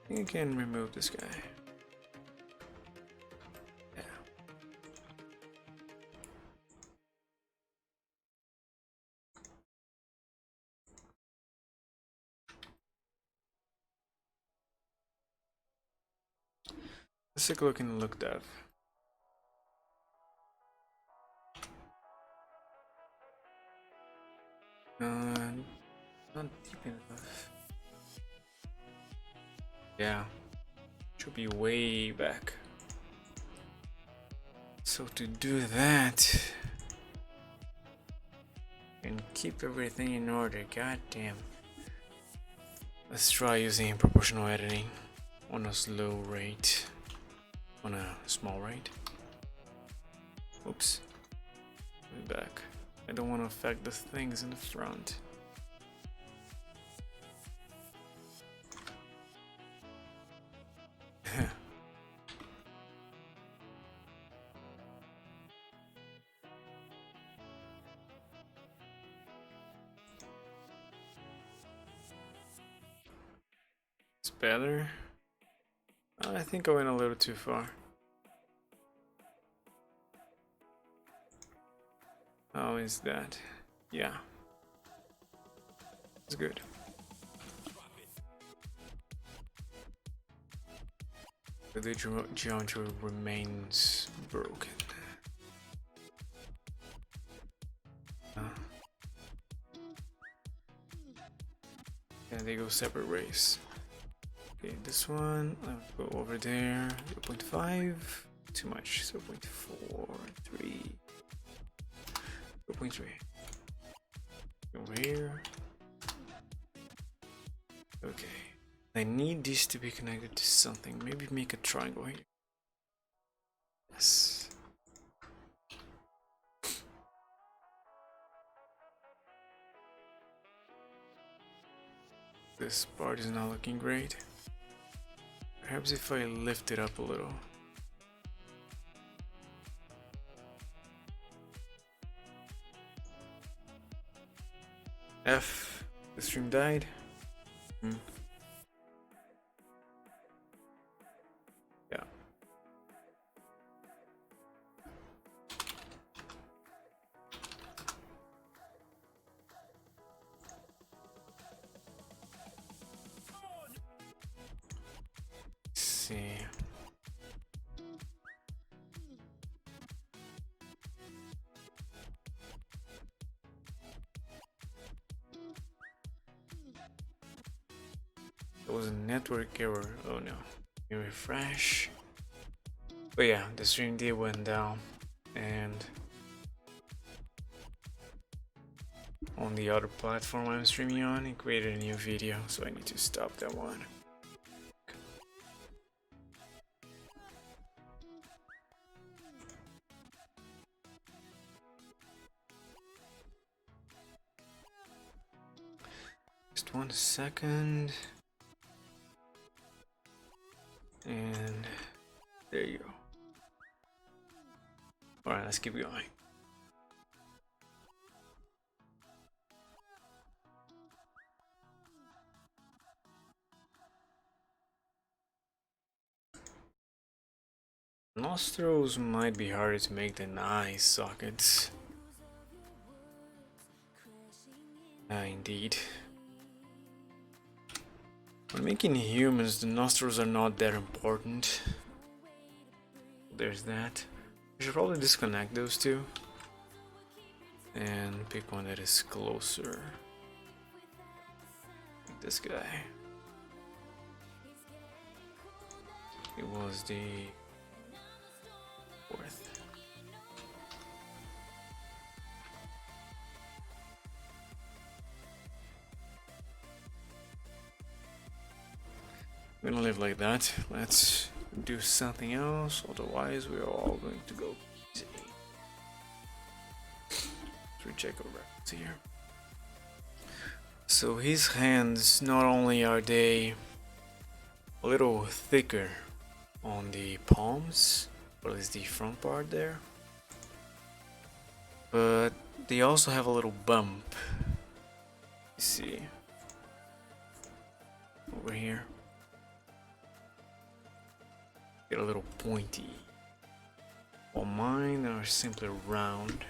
You can remove this guy. Yeah. Let's take a look in the look dev. Not deep enough. Yeah, should be way back. So to do that and keep everything in order, goddamn. Let's try using proportional editing on a slow rate, on a small rate. Oops, way back. I don't want to affect the things in the front. It's better. I think I went a little too far. How is that? Yeah. It's good. The geometry remains broken. Yeah, they go separate ways. Okay, this one, I'll go over there. 0.5, too much. 0.4, 3, 0.3. Over here. Okay. I need these to be connected to something. Maybe make a triangle here. Yes. This part is not looking great. Perhaps if I lift it up a little. F, the stream died. Yeah. Let's see. There was a network error. Oh no. Let me refresh. But yeah, the stream did went down, and on the other platform I'm streaming on, it created a new video, so I need to stop that one. Just 1 second. And there you go. Alright, let's keep going. Nostrils might be harder to make than eye sockets. Indeed. When making humans, the nostrils are not that important. There's that. I should probably disconnect those two and pick one that is closer. Like this guy. It was the fourth. I'm gonna leave like that. Let's do something else, otherwise we're all going to go crazy. Let's recheck our records here. So his hands, not only are they a little thicker on the palms, or at least the front part there, but they also have a little bump. You see over here, get a little pointy, while mine are simply round.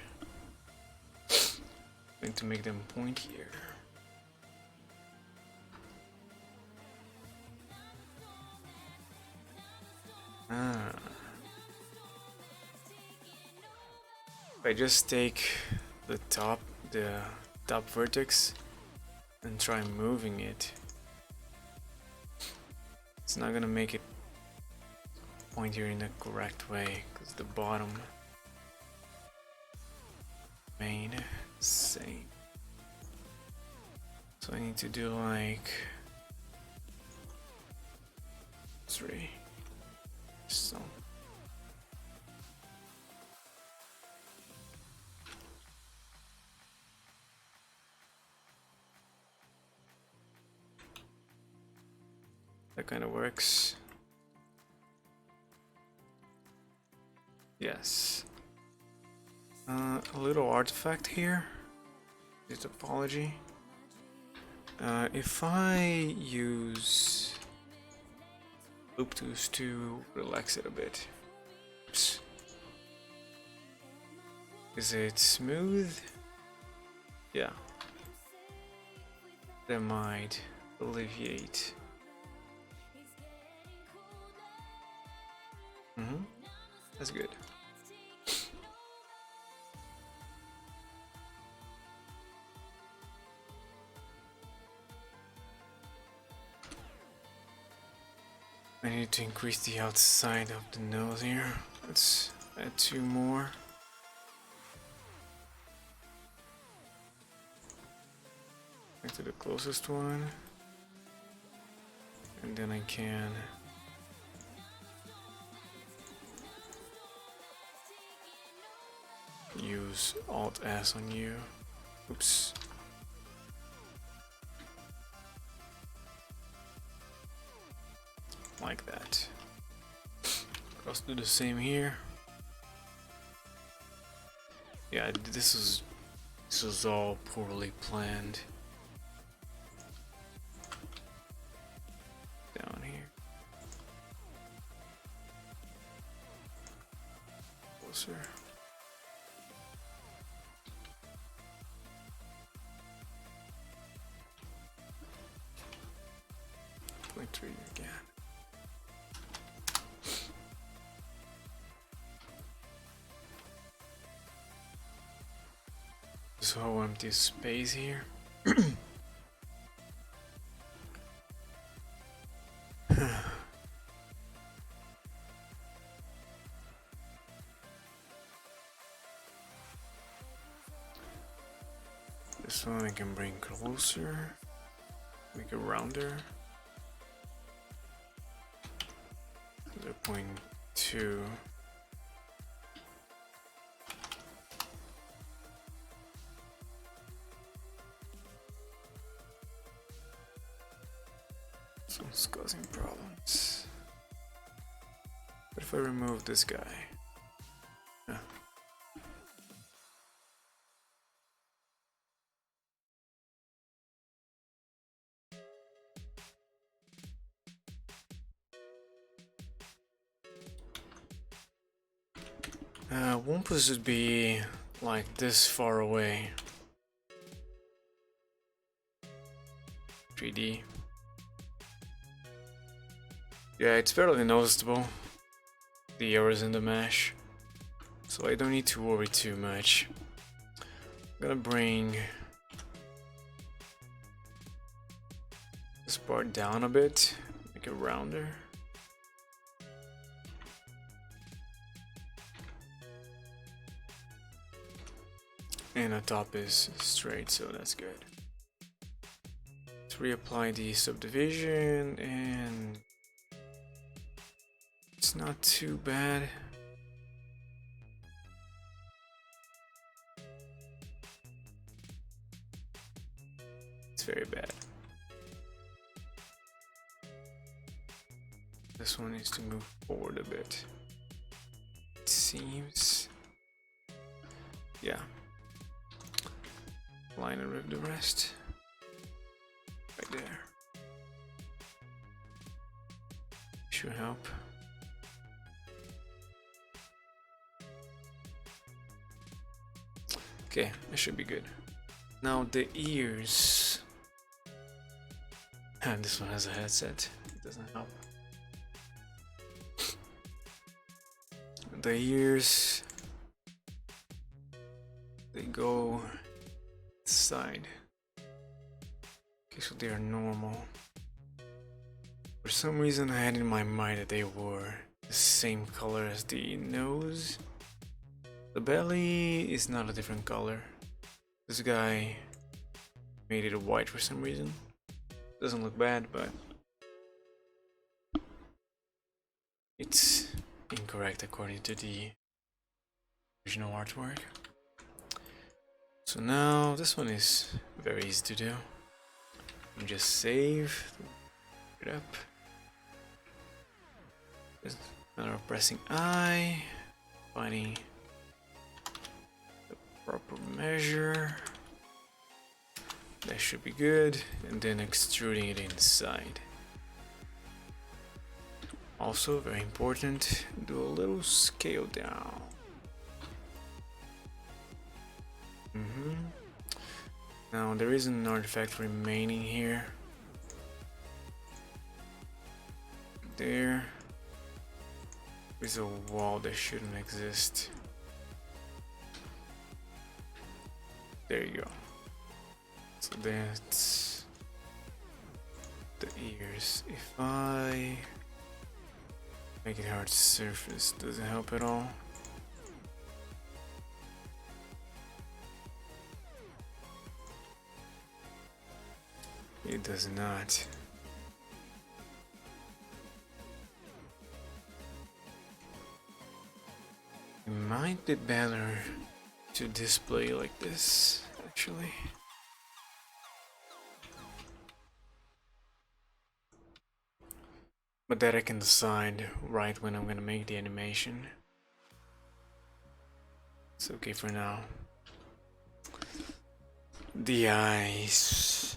I'm going to make them pointier. If I just take the top vertex and try moving it, it's not gonna make it pointier in the correct way, because the bottom remain same. So I need to do like 3. So that kind of works. Yes. A little artifact here. The topology. If I use Wumpus to relax it a bit. Oops. Is it smooth? Yeah. That might alleviate. That's good. I need to increase the outside of the nose here. Let's add 2 more. Back to the closest one. And then I can use Alt S on you. Oops. Like that. Let's do the same here. Yeah, this was all poorly planned. Down here. Closer. Point 3 again. So empty space here. This one I can bring closer, make it rounder. 0.2. This one's causing problems. What if I remove this guy? Yeah. Wumpus would be like this far away. 3D. Yeah, it's barely noticeable, the errors in the mesh, so I don't need to worry too much. I'm gonna bring this part down a bit, make it rounder. And the top is straight, so that's good. Let's reapply the subdivision, and it's not too bad. It's very bad. This one needs to move forward a bit. It seems. Yeah. Line and rip the rest. Right there. Should help. Okay, that should be good. Now the ears. And this one has a headset. It doesn't help. The ears, they go side. Okay, so they are normal. For some reason I had in my mind that they were the same color as the nose. The belly is not a different color. This guy made it white for some reason. Doesn't look bad, but it's incorrect according to the original artwork. So now this one is very easy to do. You just save it up. Just a matter of pressing I, finding the proper measure. That should be good, and then extruding it inside. Also very important, do a little scale down. Now there is an artifact remaining here. There is a wall that shouldn't exist. There you go. So that's the ears. If I make it hard to surface, does it help at all? It does not. It might be better to display like this, actually. But that I can decide right when I'm gonna make the animation. It's okay for now. The eyes.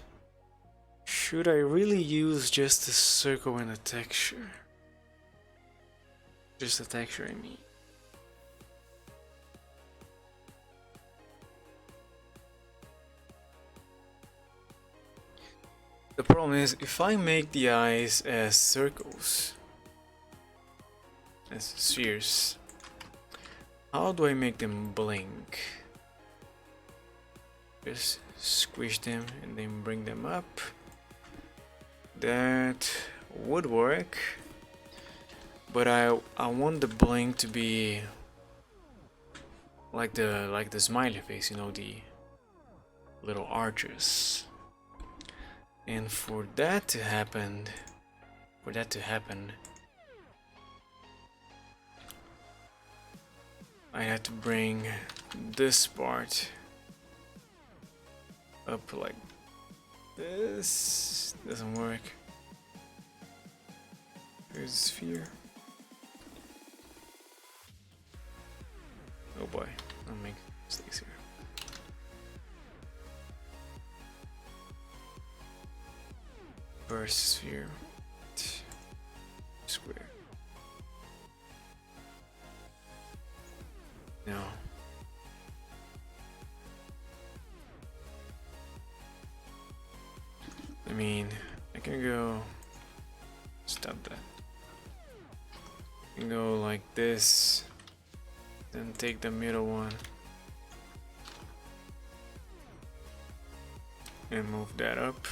Should I really use just the circle and the texture? Just the texture, I mean. The problem is, if I make the eyes as circles, as spheres, how do I make them blink? Just squish them and then bring them up. That would work, but I want the blink to be like the smiley face, you know, the little arches. And for that to happen, I had to bring this part up like this. Doesn't work. Here's the sphere. Oh boy, I'll make mistakes here. First sphere, square. No. I mean, I can go. Stop that. I can go like this, then take the middle one and move that up.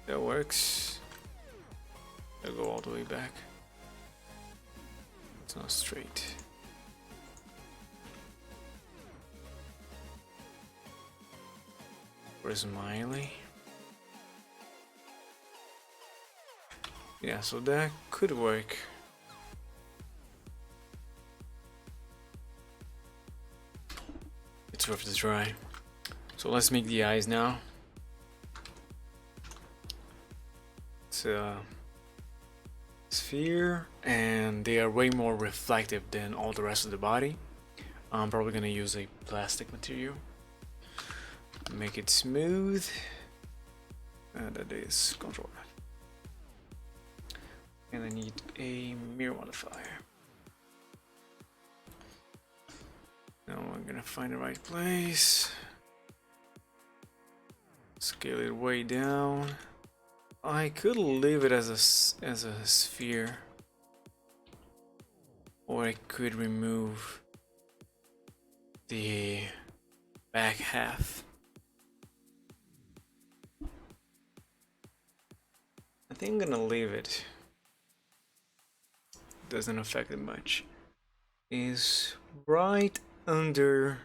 That works. I'll go all the way back. It's not straight. Where's Miley? Yeah, so that could work. It's worth a try. So let's make the eyes now. It's a sphere, and they are way more reflective than all the rest of the body. I'm probably gonna use a plastic material. Make it smooth. And that is Control F. And I need a mirror modifier. Now I'm gonna find the right place. Scale it way down. I could leave it as a sphere, or I could remove the back half. I think I'm gonna leave it. Doesn't affect it much. Is right under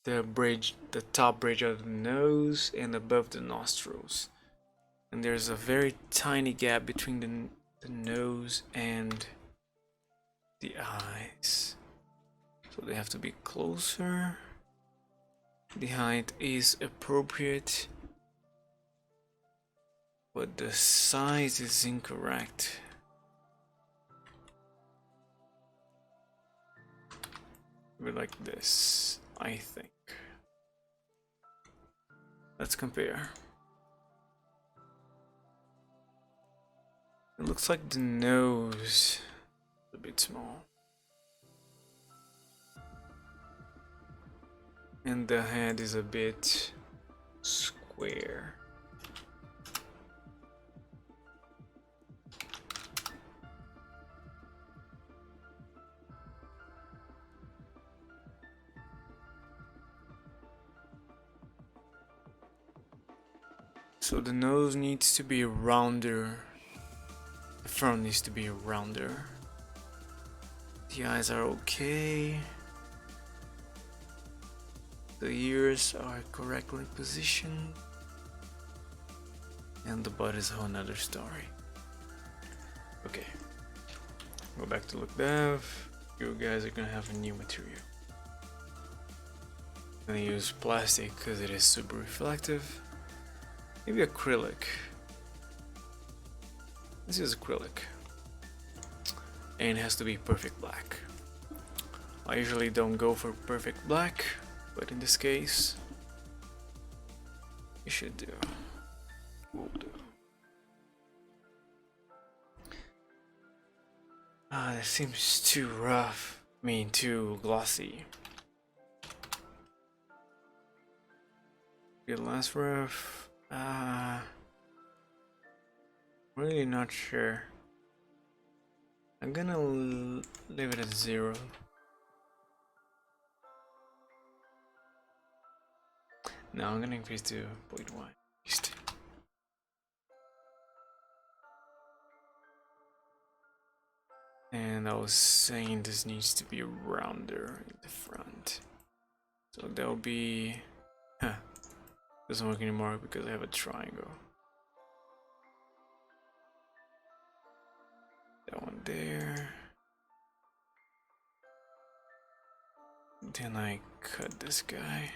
the bridge, the top bridge of the nose and above the nostrils. And there's a very tiny gap between the nose and the eyes. So they have to be closer. The height is appropriate, but the size is incorrect. Like this, I think. Let's compare. It looks like the nose is a bit small. And the head is a bit square. So the nose needs to be rounder. The front needs to be rounder. The eyes are okay. The ears are correctly positioned. And the butt is a whole nother story. Okay. Go back to look dev. You guys are gonna have a new material. I'm gonna use plastic because it is super reflective. Maybe acrylic. This is acrylic. And it has to be perfect black. I usually don't go for perfect black, but in this case, you should do. Will do. That seems too rough. I mean, too glossy. Get less rough. Really not sure. I'm gonna leave it at 0. Now I'm gonna increase to 0.1. And I was saying this needs to be rounder in the front. So that'll be... doesn't work anymore because I have a triangle. That one there. Then I cut this guy,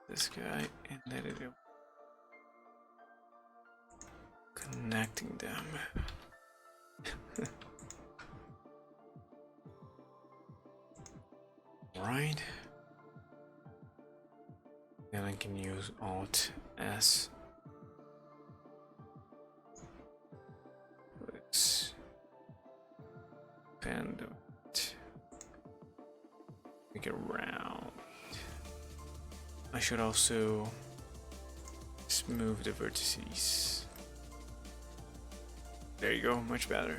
and let it go. Connecting them. Right. Then I can use Alt S. Let's And make it round. I should also smooth the vertices. There you go, much better.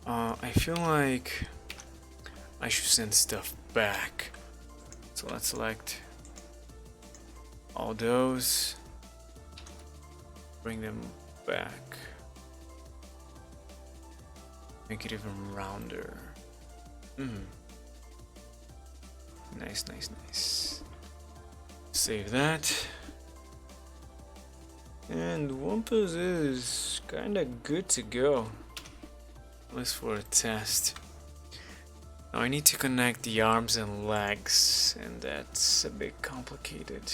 I feel like I should send stuff back. So let's select all those, bring them back, make it even rounder. Nice, nice, nice. Save that. And Wumpus is kinda good to go. At least for a test. Now I need to connect the arms and legs, and that's a bit complicated.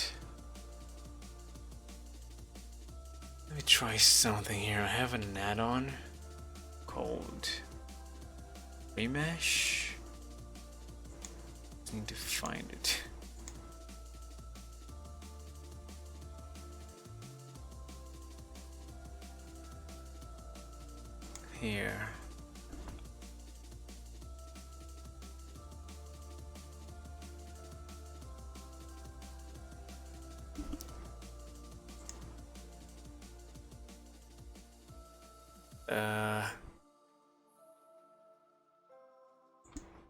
Let me try something here. I have an add-on called Remesh. Need to find it. Here.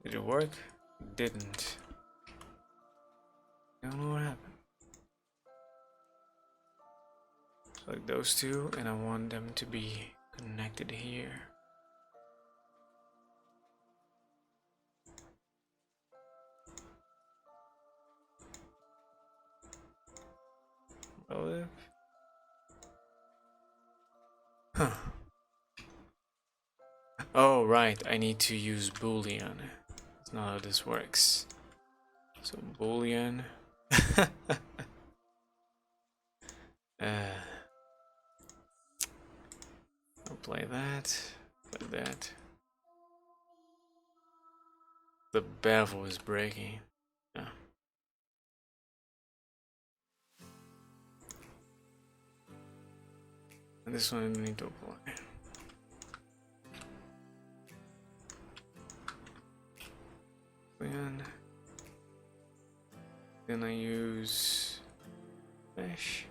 Did it work? It didn't. I don't know what happened. Select those two, and I want them to be connected here. Relative. Huh. Oh, right, I need to use Boolean. That's not how this works. So, Boolean. Apply that, like that. The bevel is breaking. Yeah. And this one I need to apply. And then I use mesh.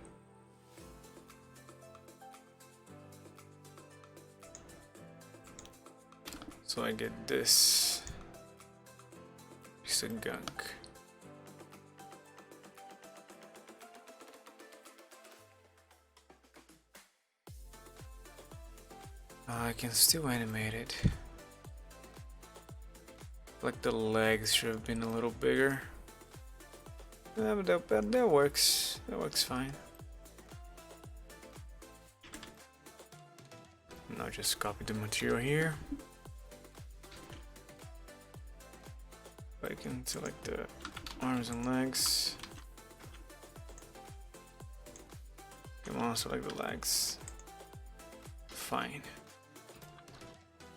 So I get this piece of gunk. I can still animate it. Like the legs should have been a little bigger. Yeah, but that works. That works fine. Now just copy the material here. I can select the arms and legs. Come on, select the legs. Fine.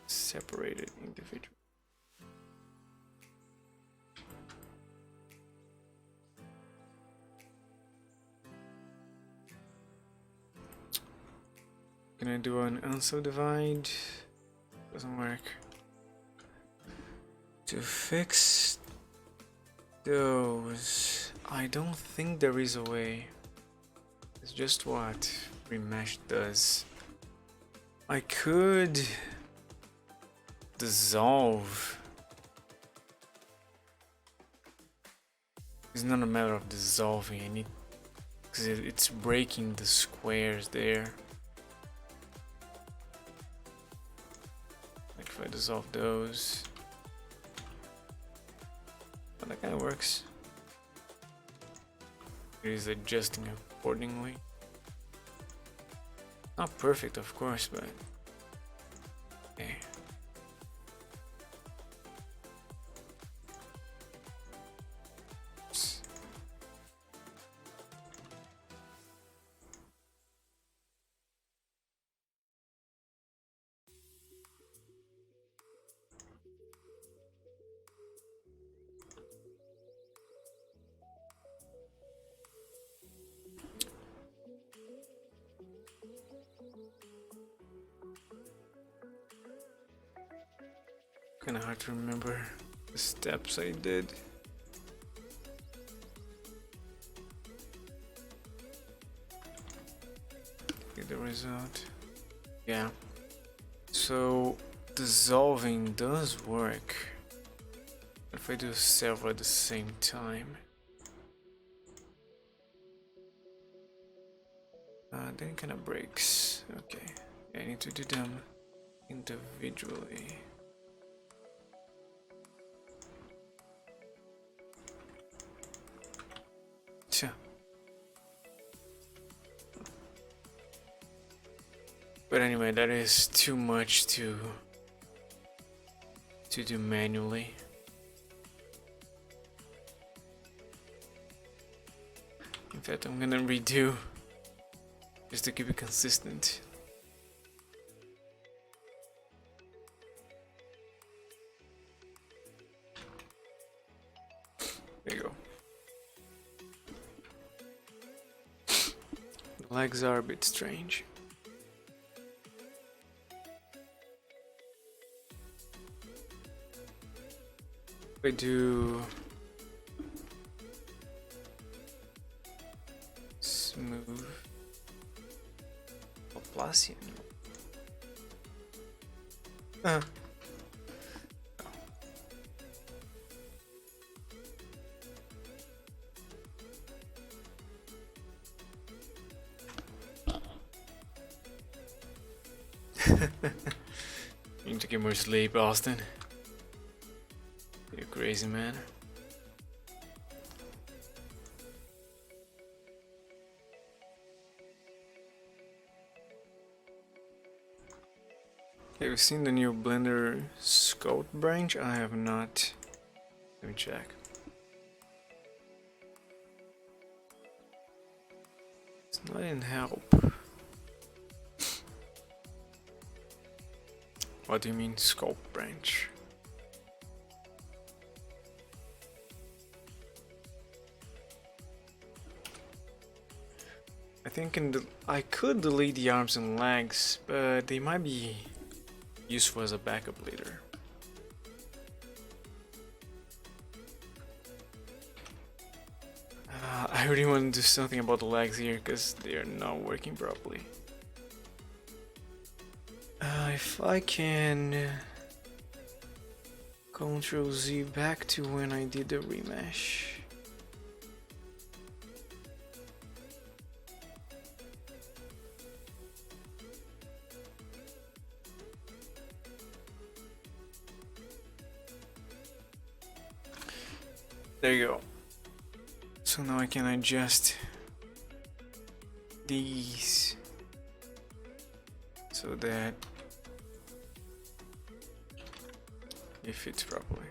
Separate it individually. Can I do an unsubdivide? Doesn't work. To fix those, I don't think there is a way. It's just what remesh does. I could dissolve. It's not a matter of dissolving. I need, because it's breaking the squares there. Like if I dissolve those. But that kind of works. It is adjusting accordingly. Not perfect, of course, but okay. Kinda hard to remember the steps I did. Get the result. Yeah. So dissolving does work. If I do several at the same time. Then it kinda breaks. Okay. Yeah, I need to do them individually. But anyway, that is too much to do manually. In fact, I'm gonna redo just to keep it consistent. There you go. The legs are a bit strange. I do smooth Laplacian. You need to get more sleep, Austin. You're crazy, man. Have you seen the new Blender scope branch? I have not. Let me check. It's not in help. What do you mean scope branch? I think I could delete the arms and legs, but they might be useful as a backup later. I really want to do something about the legs here because they are not working properly. If I can Ctrl Z back to when I did the remesh. There you go. So now I can adjust these so that it fits properly.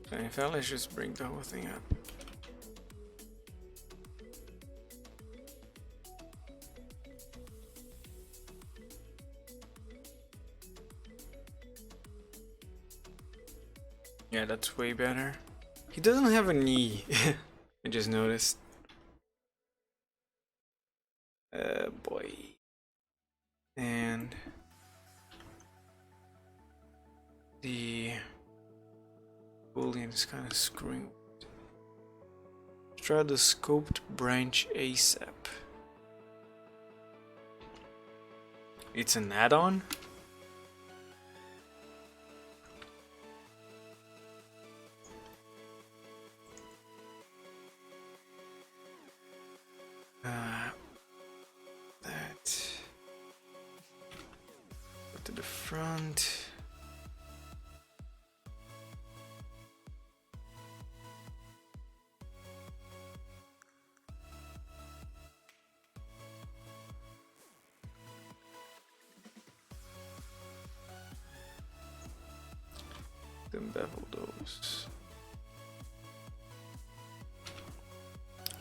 So in fact, let's just bring the whole thing up. Yeah, that's way better. He doesn't have a knee. I just noticed. Boy. And the boolean is kind of screwing. Try the scoped branch ASAP. It's an add-on? That. Go to the front. Then bevel those.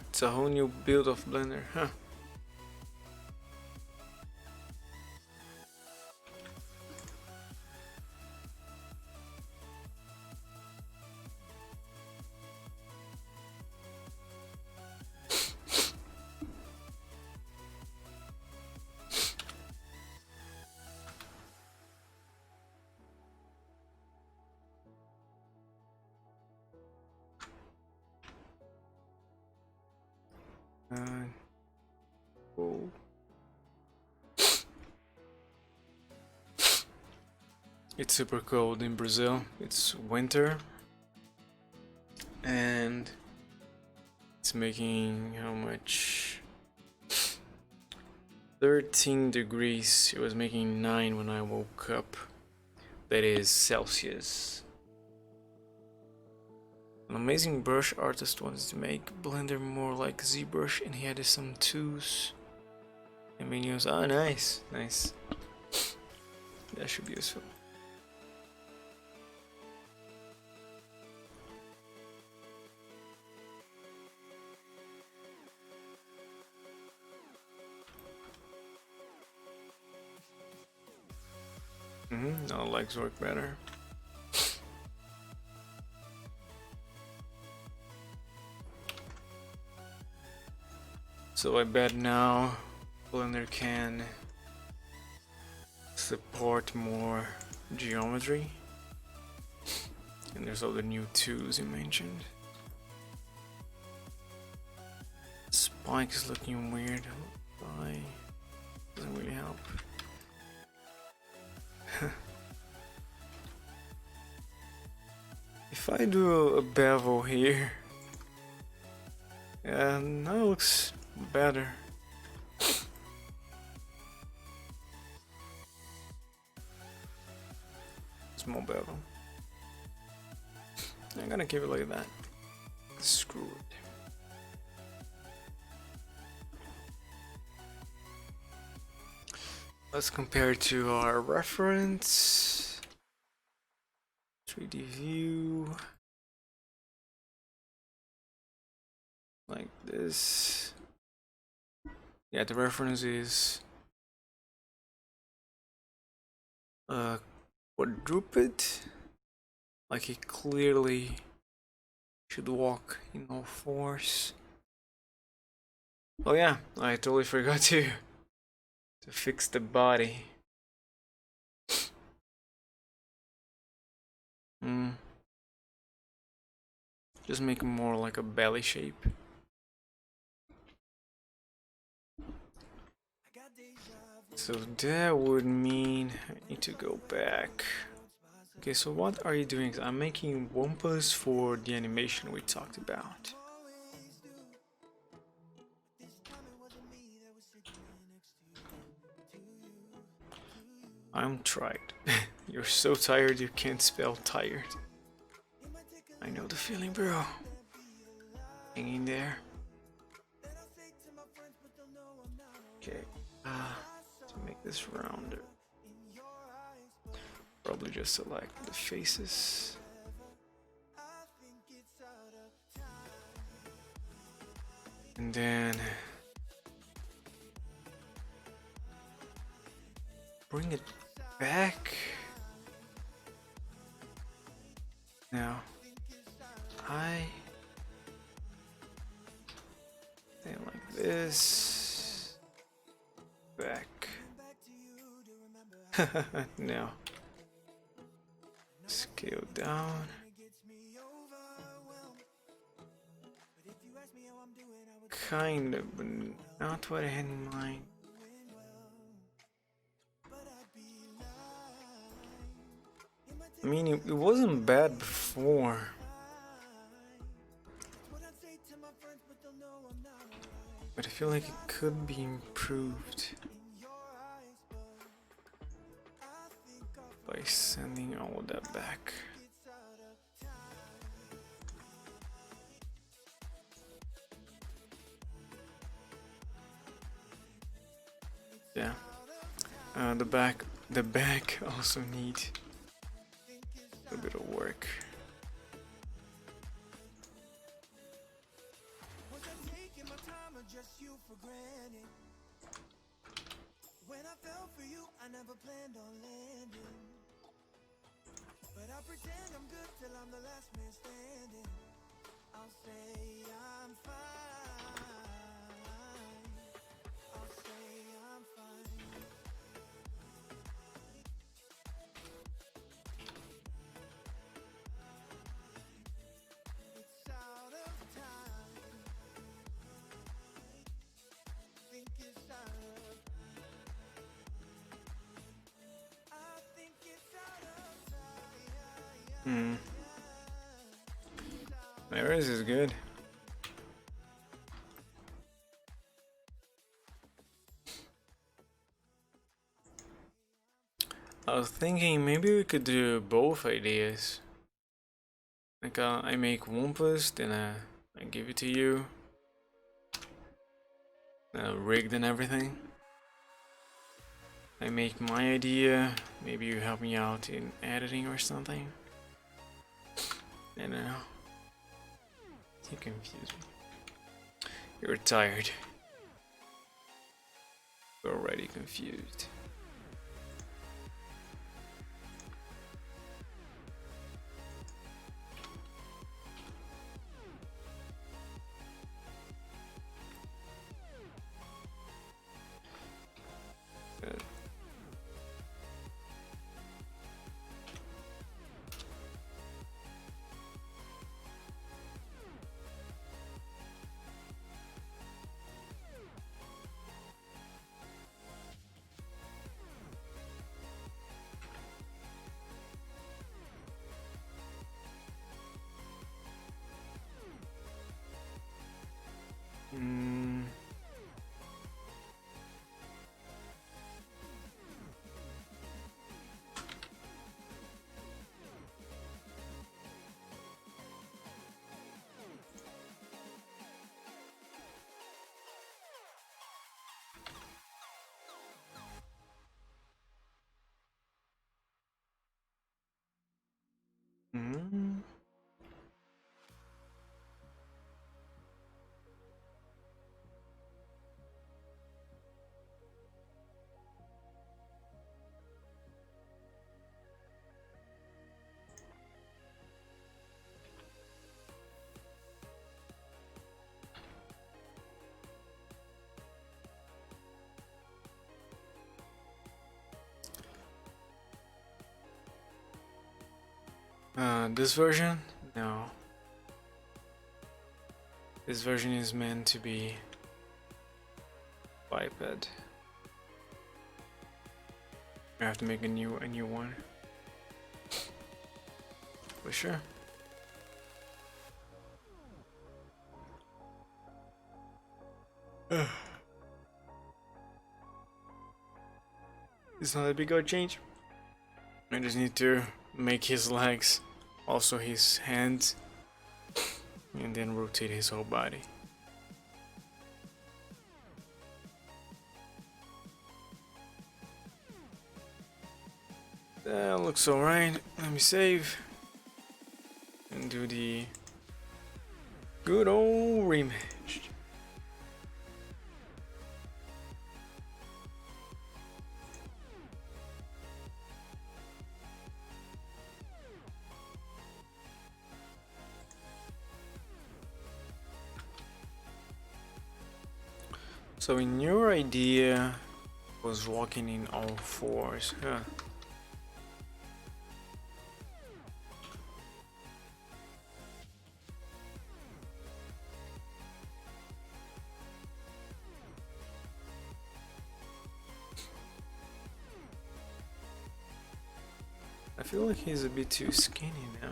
It's a whole new build of Blender, huh? Oh. It's super cold in Brazil. It's winter. And it's making how much? 13 degrees. It was making 9 when I woke up. That is Celsius. An amazing brush artist wanted to make Blender more like ZBrush, and he added some tools and menus. Ah, nice, nice. That should be useful. Now legs work better. So I bet now Blender can support more geometry. And there's all the new tools you mentioned. Spike is looking weird. Why? Doesn't really help. If I do a bevel here, yeah, that looks better. Small bevel. I'm gonna keep it like that. Screw it. Let's compare to our reference. 3D view. Like this. Yeah, the reference is quadruped. Like he clearly should walk in all fours. Oh yeah, I totally forgot to fix the body. Just make it more like a belly shape. So that would mean I need to go back. Okay, so what are you doing? I'm making Wumpus for the animation we talked about. I'm tired. You're so tired you can't spell tired. I know the feeling, bro. Hang in there. Okay, to make this rounder, probably just select the faces. And then bring it back. Now, then like this, back. Now, scale down. Kind of, but not what I had in mind. I mean, it wasn't bad before. But I feel like it could be improved by sending all of that back. Yeah, the back also need a bit of work. When I fell for you, I never planned on landing. But I pretend I'm good till I'm the last man standing. I'll say I'm fine. I'll say I'm fine. It's out of time. Hmm. Yours is good. I was thinking maybe we could do both ideas. Like I make Wumpus, then I give it to you. Rigged and everything. I make my idea, maybe you help me out in editing or something. I don't know. You confuse me. You're tired. You're already confused. Good. Mm. Mm. This version? No. This version is meant to be biped. I have to make a new one. For sure. It's not a big old change. I just need to make his legs, also his hands, and then rotate his whole body. That looks alright. Let me save and do the good old remesh. So in your idea was walking in all fours, huh? I feel like he's a bit too skinny now.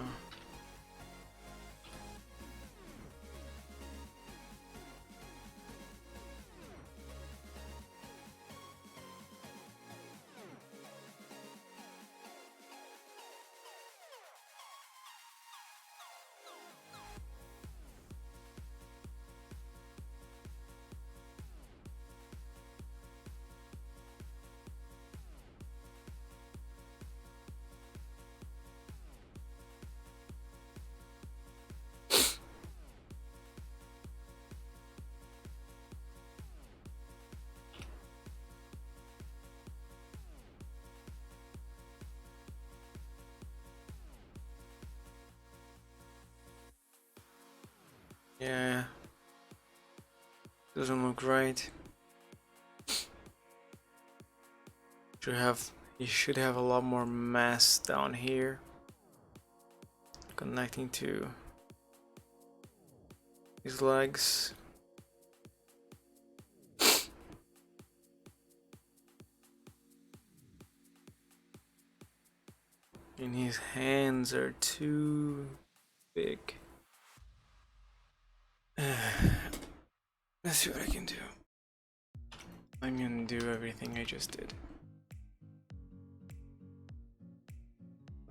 Yeah, doesn't look right. You should have a lot more mass down here, connecting to his legs. And his hands are too big. Let's see what I can do. I'm gonna do everything I just did.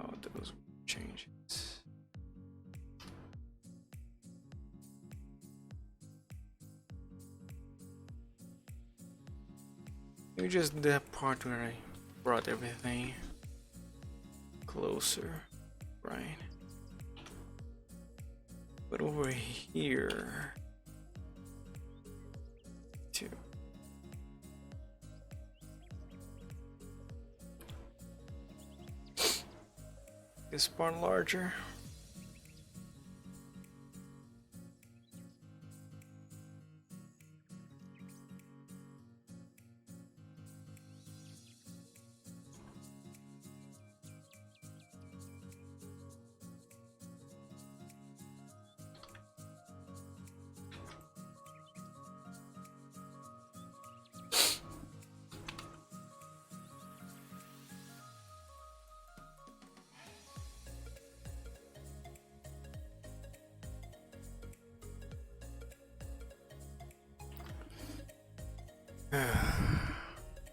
Oh, those changes. Maybe just that part where I brought everything closer, right? But over here, too. This part larger.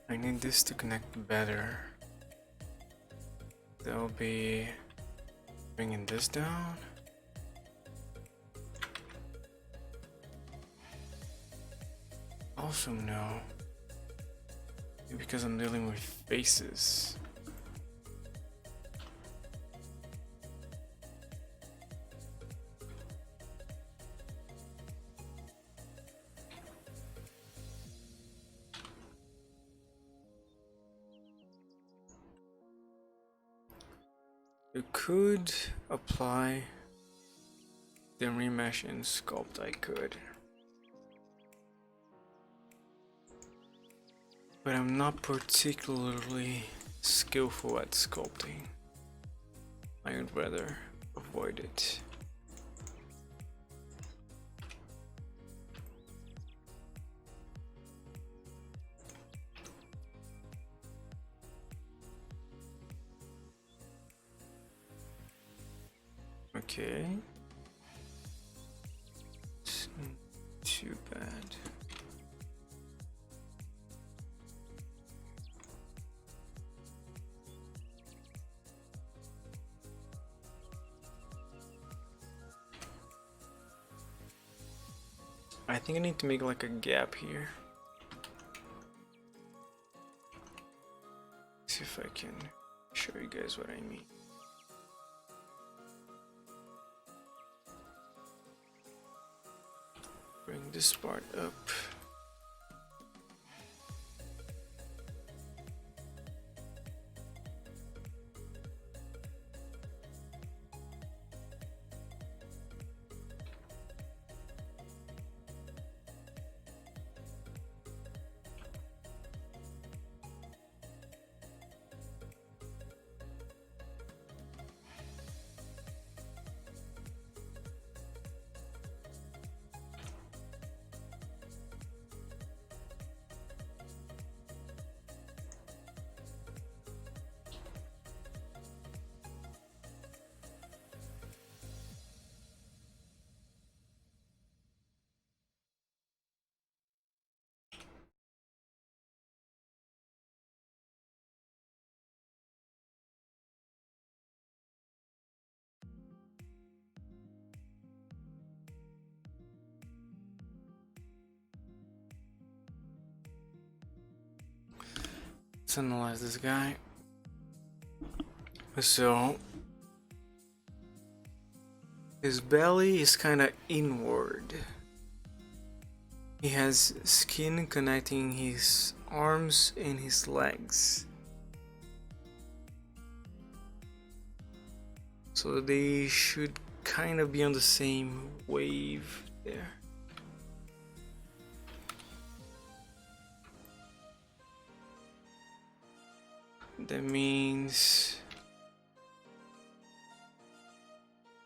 I need this to connect better. That'll be bringing this down. Also no, because I'm dealing with faces. You could apply the remesh and sculpt. I could, but I'm not particularly skillful at sculpting. I would rather avoid it. Okay. It's not too bad. I think I need to make like a gap here. See if I can show you guys what I mean. Bring this part up. Let's analyze this guy. So his belly is kind of inward. He has skin connecting his arms and his legs. So they should kind of be on the same wave there. That means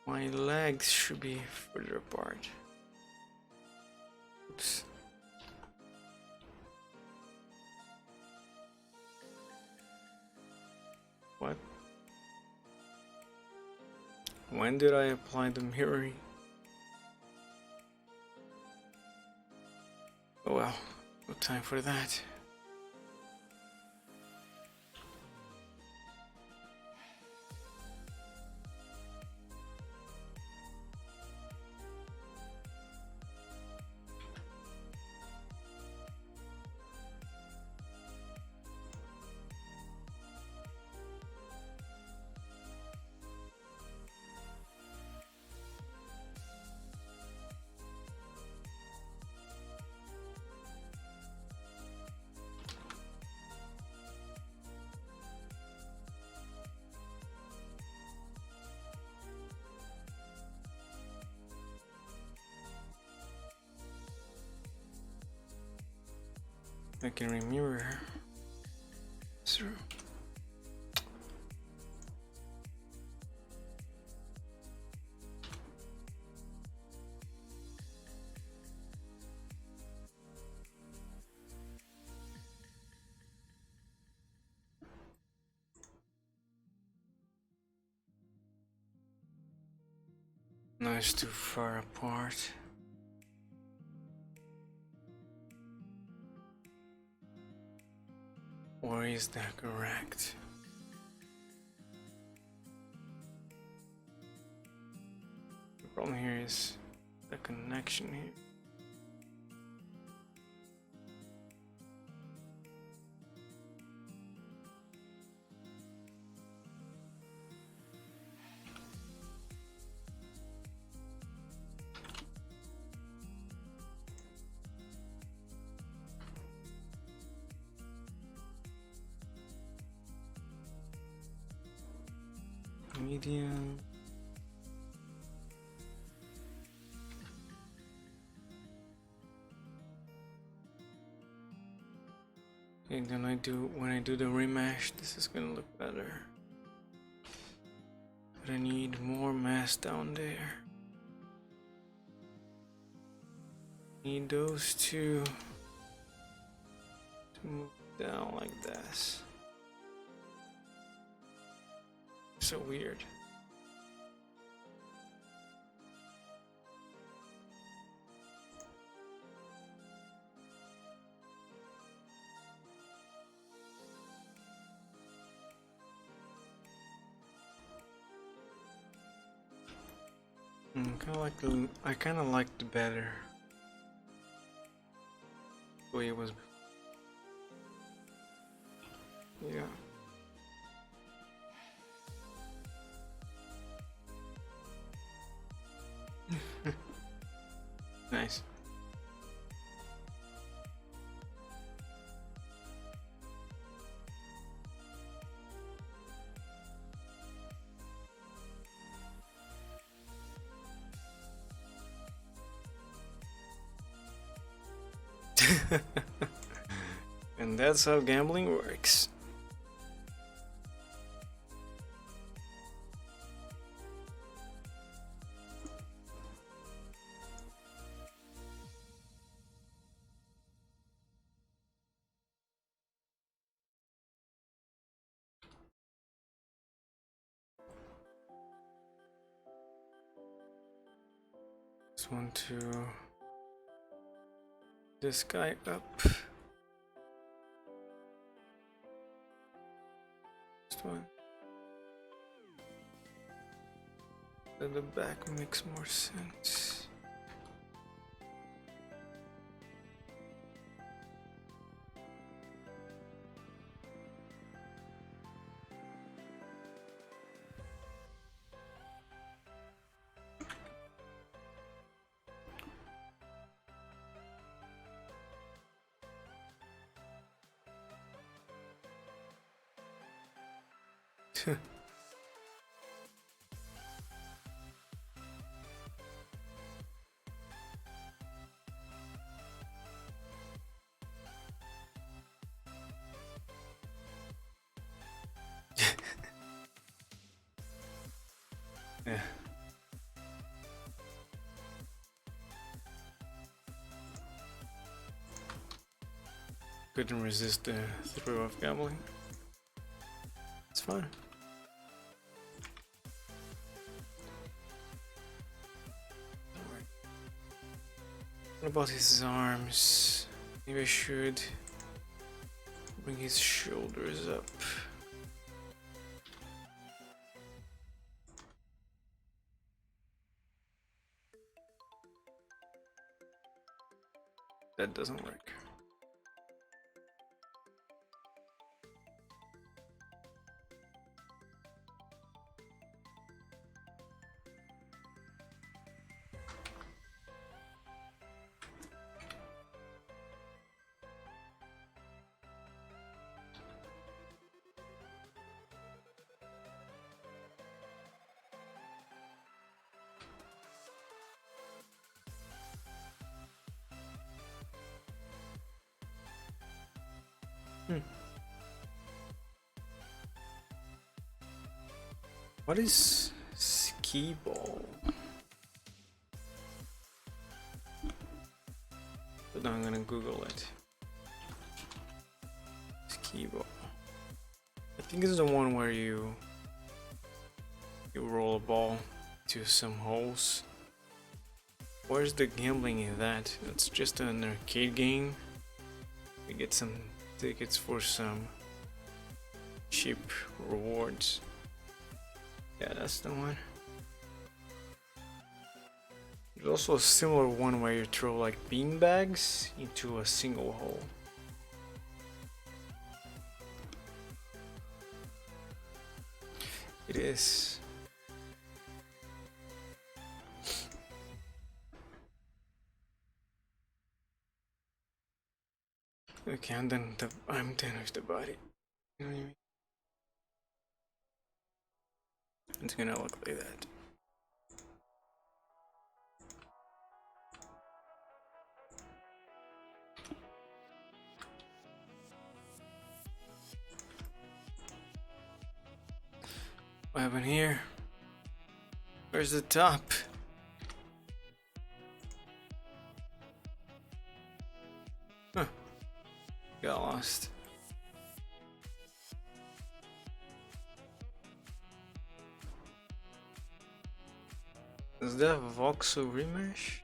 my legs should be further apart. Oops. What? when did I apply the mirroring? Oh well, no time for that. I can remember through. No, it's too far apart. Or is that correct? The problem here is the connection here. Medium. And then when I do the remesh, this is gonna look better. But I need more mass down there. Need those two to move down like this. So weird. I kind of liked it better the way it was. Yeah. Nice. And that's how gambling works. Just want to this guy up. Just one. Then the back makes more sense. Yeah. Couldn't resist the thrill of gambling. It's fun. about his arms? Maybe I should bring his shoulders up. That doesn't work. What is skee ball? But now I'm gonna Google it. Skee ball. I think it's the one where you roll a ball to some holes. Where's the gambling in that? It's just an arcade game. We get some tickets for some cheap rewards. Yeah, that's the one. There's also a similar one where you throw like bean bags into a single hole. It is. Okay, I'm done with the body. You know what I mean? It's gonna look like that. What happened here? Where's the top? Huh. Got lost. Is that voxel remesh?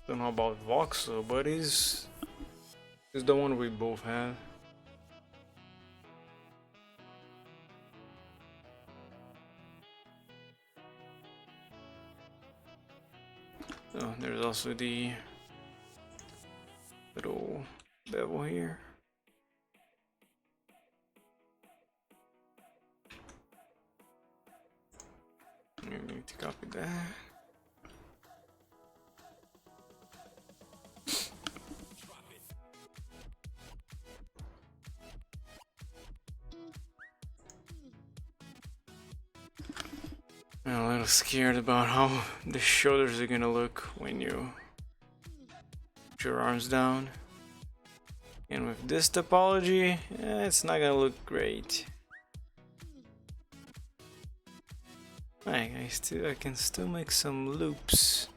Don't know about voxel, but is the one we both have. Oh, there's also the little bevel here. I need to copy that. I'm a little scared about how the shoulders are gonna look when you put your arms down. And with this topology, it's not gonna look great. I can still make some loops.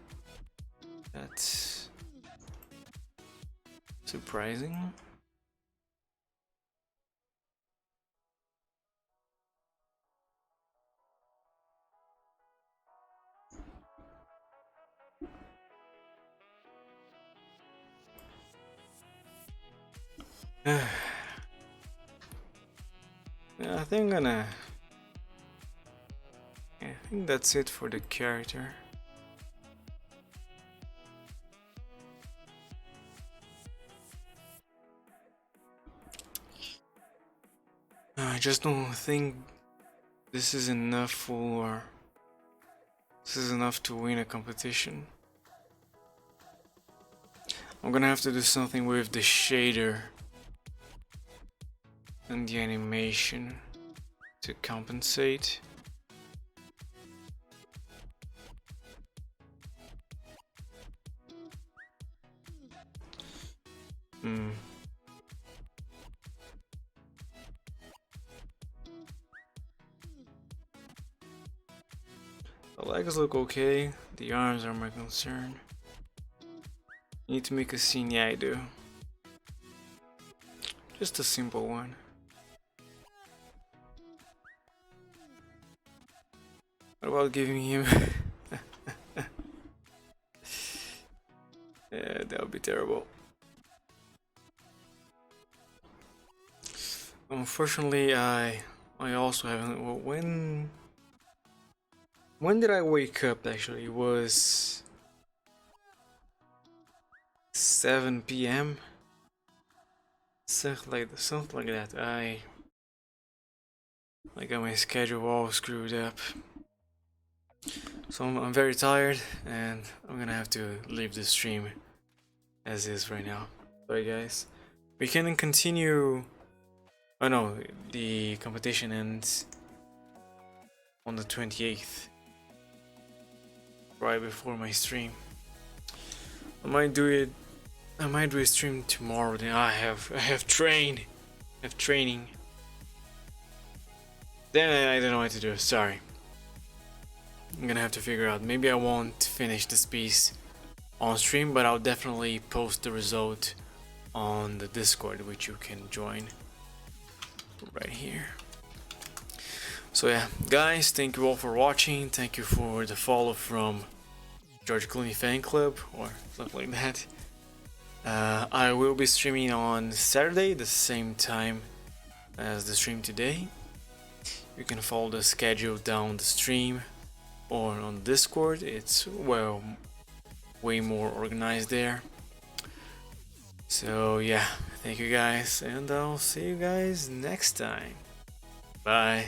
That's surprising. Yeah, I think I think that's it for the character. I just don't think this is enough to win a competition. I'm gonna have to do something with the shader and the animation to compensate. The legs look okay, the arms are my concern. You need to make a scene, yeah I do. Just a simple one. What about giving him that would be terrible. Unfortunately, I also haven't. Well, when did I wake up? Actually, it was 7 p.m. Something like that. I got my schedule all screwed up. So I'm very tired, and I'm gonna have to leave the stream as is right now. Sorry, guys. We can continue. Oh no, the competition ends on the 28th, right before my stream. I might do it. I might do a stream tomorrow. Then I have training. Then I don't know what to do. Sorry. I'm gonna have to figure out. Maybe I won't finish this piece on stream, but I'll definitely post the result on the Discord, which you can join right here. So yeah, guys, thank you all for watching. Thank you for the follow from George Clooney fan club or something like that. I will be streaming on Saturday, the same time as the stream today. You can follow the schedule down the stream or on Discord. It's, well, way more organized there. So yeah, thank you guys, and I'll see you guys next time. Bye.